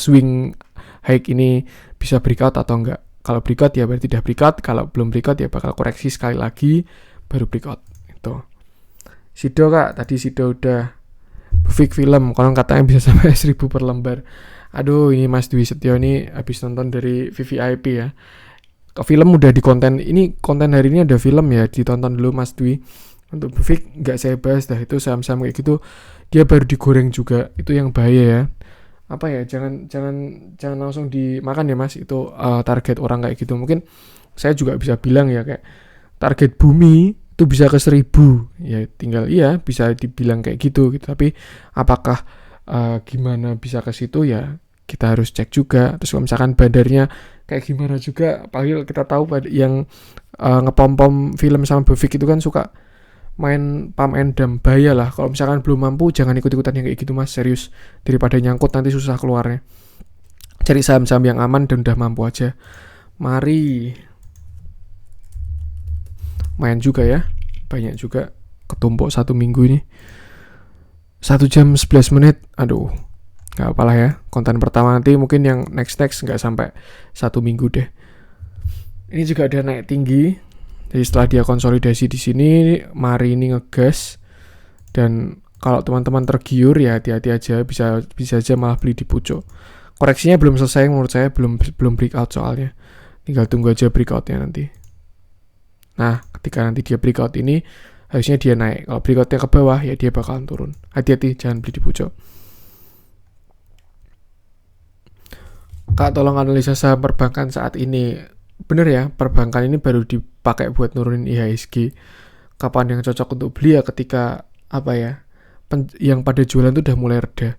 swing hike ini bisa breakout atau enggak. Kalau breakout ya berarti udah breakout, kalau belum breakout ya bakal koreksi sekali lagi baru breakout. Itu. Sido Kak, tadi Sido udah Bufik film, konon katanya bisa sampai 1000 per lembar. Aduh, ini Mas Dwi Setio ini habis nonton dari VVIP ya. Ke film udah di konten, ini konten hari ini ada film ya, ditonton dulu Mas Dwi. Untuk Bufik nggak saya bahas dah, itu saham-saham kayak gitu dia baru digoreng juga, itu yang bahaya ya. Apa ya, jangan langsung dimakan ya Mas, itu target orang kayak gitu. Mungkin saya juga bisa bilang ya kayak target bumi itu bisa ke 1000 ya, tinggal iya bisa dibilang kayak gitu. Tapi apakah gimana bisa ke situ ya kita harus cek juga. Terus kalau misalkan bandarnya kayak gimana juga, apalagi kita tahu yang ngepom-pom film sama Bufik itu kan suka main pump and dump. Bahaya lah kalau misalkan belum mampu, jangan ikut-ikutan yang kayak gitu Mas, serius. Daripada nyangkut nanti susah keluarnya. Cari saham-saham yang aman dan udah mampu aja. Mari main juga ya, banyak juga ketumpuk 1 minggu ini. 1 jam 11 menit, aduh, gak apalah ya. Konten pertama nanti mungkin yang next gak sampai 1 minggu deh. Ini juga ada naik tinggi. Jadi setelah dia konsolidasi di sini, mari ini ngegas. Dan kalau teman-teman tergiur ya hati-hati aja, bisa aja malah beli di pucuk. Koreksinya belum selesai menurut saya, belum breakout soalnya. Tinggal tunggu aja breakoutnya nanti. Nah, ketika nanti dia breakout ini, harusnya dia naik. Kalau breakoutnya ke bawah, ya dia bakalan turun. Hati-hati, jangan beli di pucuk. Kak, tolong analisa saham perbankan saat ini. Bener ya, perbankan ini baru dipakai buat nurunin IHSG. Kapan yang cocok untuk beli ya ketika, yang pada jualan tuh udah mulai reda.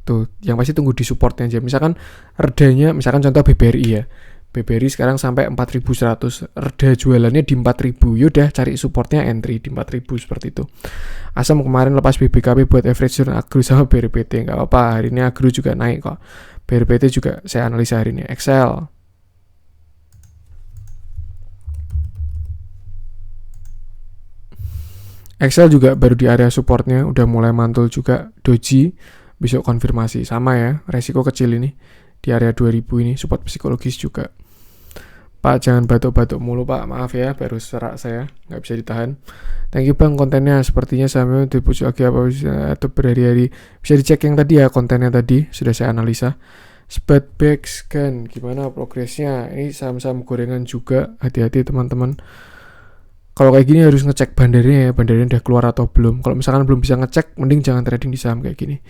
Tuh, yang pasti tunggu di supportnya aja. Misalkan redanya, misalkan contoh BBRI ya. BBRI sekarang sampai 4.100, reda jualannya di 4.000, yaudah cari supportnya entry di 4.000 seperti itu. Asam kemarin lepas BBKP buat average turn Agro sama BRPT, nggak apa-apa, hari ini Agro juga naik kok. BRPT juga saya analisa hari ini. Excel juga baru di area supportnya, udah mulai mantul juga. Doji besok konfirmasi, sama ya, resiko kecil ini di area 2000 ini, support psikologis juga. Pak, jangan batuk-batuk mulu Pak, maaf ya, baru serak saya, nggak bisa ditahan. Thank you Bang, kontennya sepertinya sampai di pucuk lagi apa atau berhari-hari. Bisa dicek yang tadi ya, kontennya tadi sudah saya analisa. Spotback scan, gimana progresnya? Ini saham-saham gorengan juga, hati-hati teman-teman. Kalau kayak gini harus ngecek bandarnya ya, bandarnya udah keluar atau belum. Kalau misalkan belum bisa ngecek, mending jangan trading di saham kayak gini.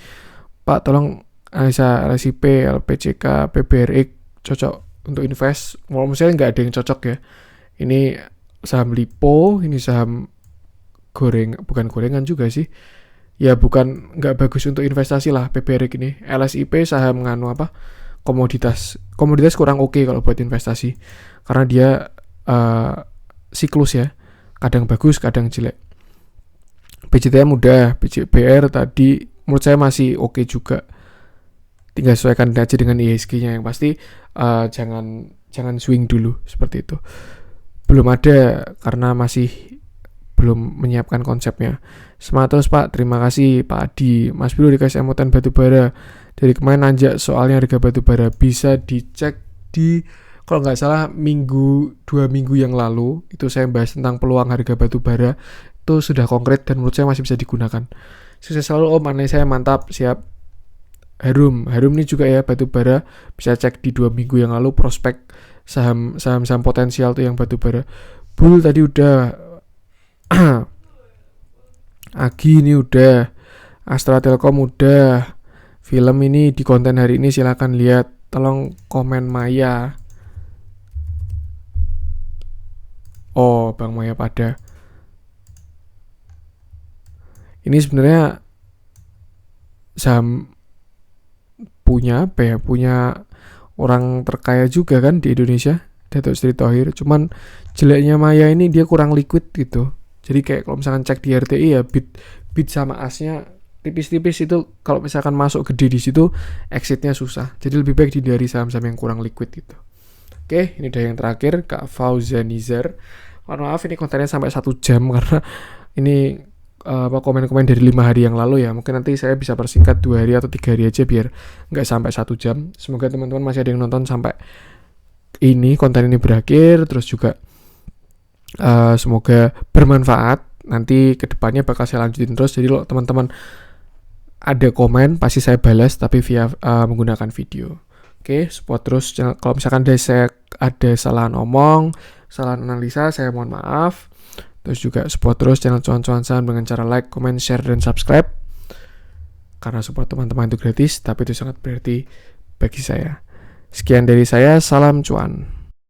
Pak, tolong analisa LSIP, LPCK, PBRX cocok untuk invest. Kalau misalnya nggak ada yang cocok ya. Ini saham lipo, ini saham bukan gorengan juga sih. Ya bukan, nggak bagus untuk investasi lah PBRX ini. LSIP saham komoditas kurang oke kalau buat investasi. Karena dia siklus ya. Kadang bagus, kadang jelek. PJTM udah, PJBR tadi menurut saya masih oke juga. Tinggal sesuaikan aja dengan IHSG-nya, yang pasti jangan swing dulu seperti itu. Belum ada karena masih belum menyiapkan konsepnya. Semangat terus Pak, terima kasih Pak Adi. Mas Bilu dikasih emuten batubara. Dari kemarin nanjak soalnya harga batubara, bisa dicek di, kalau nggak salah 2 minggu yang lalu itu saya bahas tentang peluang harga batubara. Itu sudah konkret dan menurut saya masih bisa digunakan. Sukses selalu Om, aneh saya mantap, siap. Harum ini juga ya batubara, bisa cek di 2 minggu yang lalu prospek saham potensial tuh yang batubara. Bull tadi udah, Agi ini udah, Astra Telkom udah, film ini di konten hari ini silakan lihat, tolong komen Maya. Oh, Bang Maya pada. Ini sebenarnya saham punya orang terkaya juga kan di Indonesia, Datuk Sri Thohir. Cuman jeleknya Maya ini dia kurang liquid gitu. Jadi kayak kalau misalkan cek di RTI ya bid sama asnya tipis-tipis, itu kalau misalkan masuk gede di situ exitnya susah. Jadi lebih baik dihindari saham-saham yang kurang liquid gitu. Oke, ini udah yang terakhir, Kak Fauzanizar. Maaf ini kontennya sampai 1 jam karena ini komen-komen dari 5 hari yang lalu ya. Mungkin nanti saya bisa persingkat 2 hari atau 3 hari aja biar nggak sampai 1 jam. Semoga teman-teman masih ada yang nonton sampai konten ini berakhir. Terus juga semoga bermanfaat. Nanti kedepannya bakal saya lanjutin terus. Jadi kalau teman-teman ada komen pasti saya balas, tapi via menggunakan video. Oke, support terus. Kalau misalkan ada kesalahan omong, kesalahan analisa, saya mohon maaf. Terus juga support terus channel Cuan-Cuan Saham dengan cara like, comment, share, dan subscribe. Karena support teman-teman itu gratis, tapi itu sangat berarti bagi saya. Sekian dari saya, salam cuan.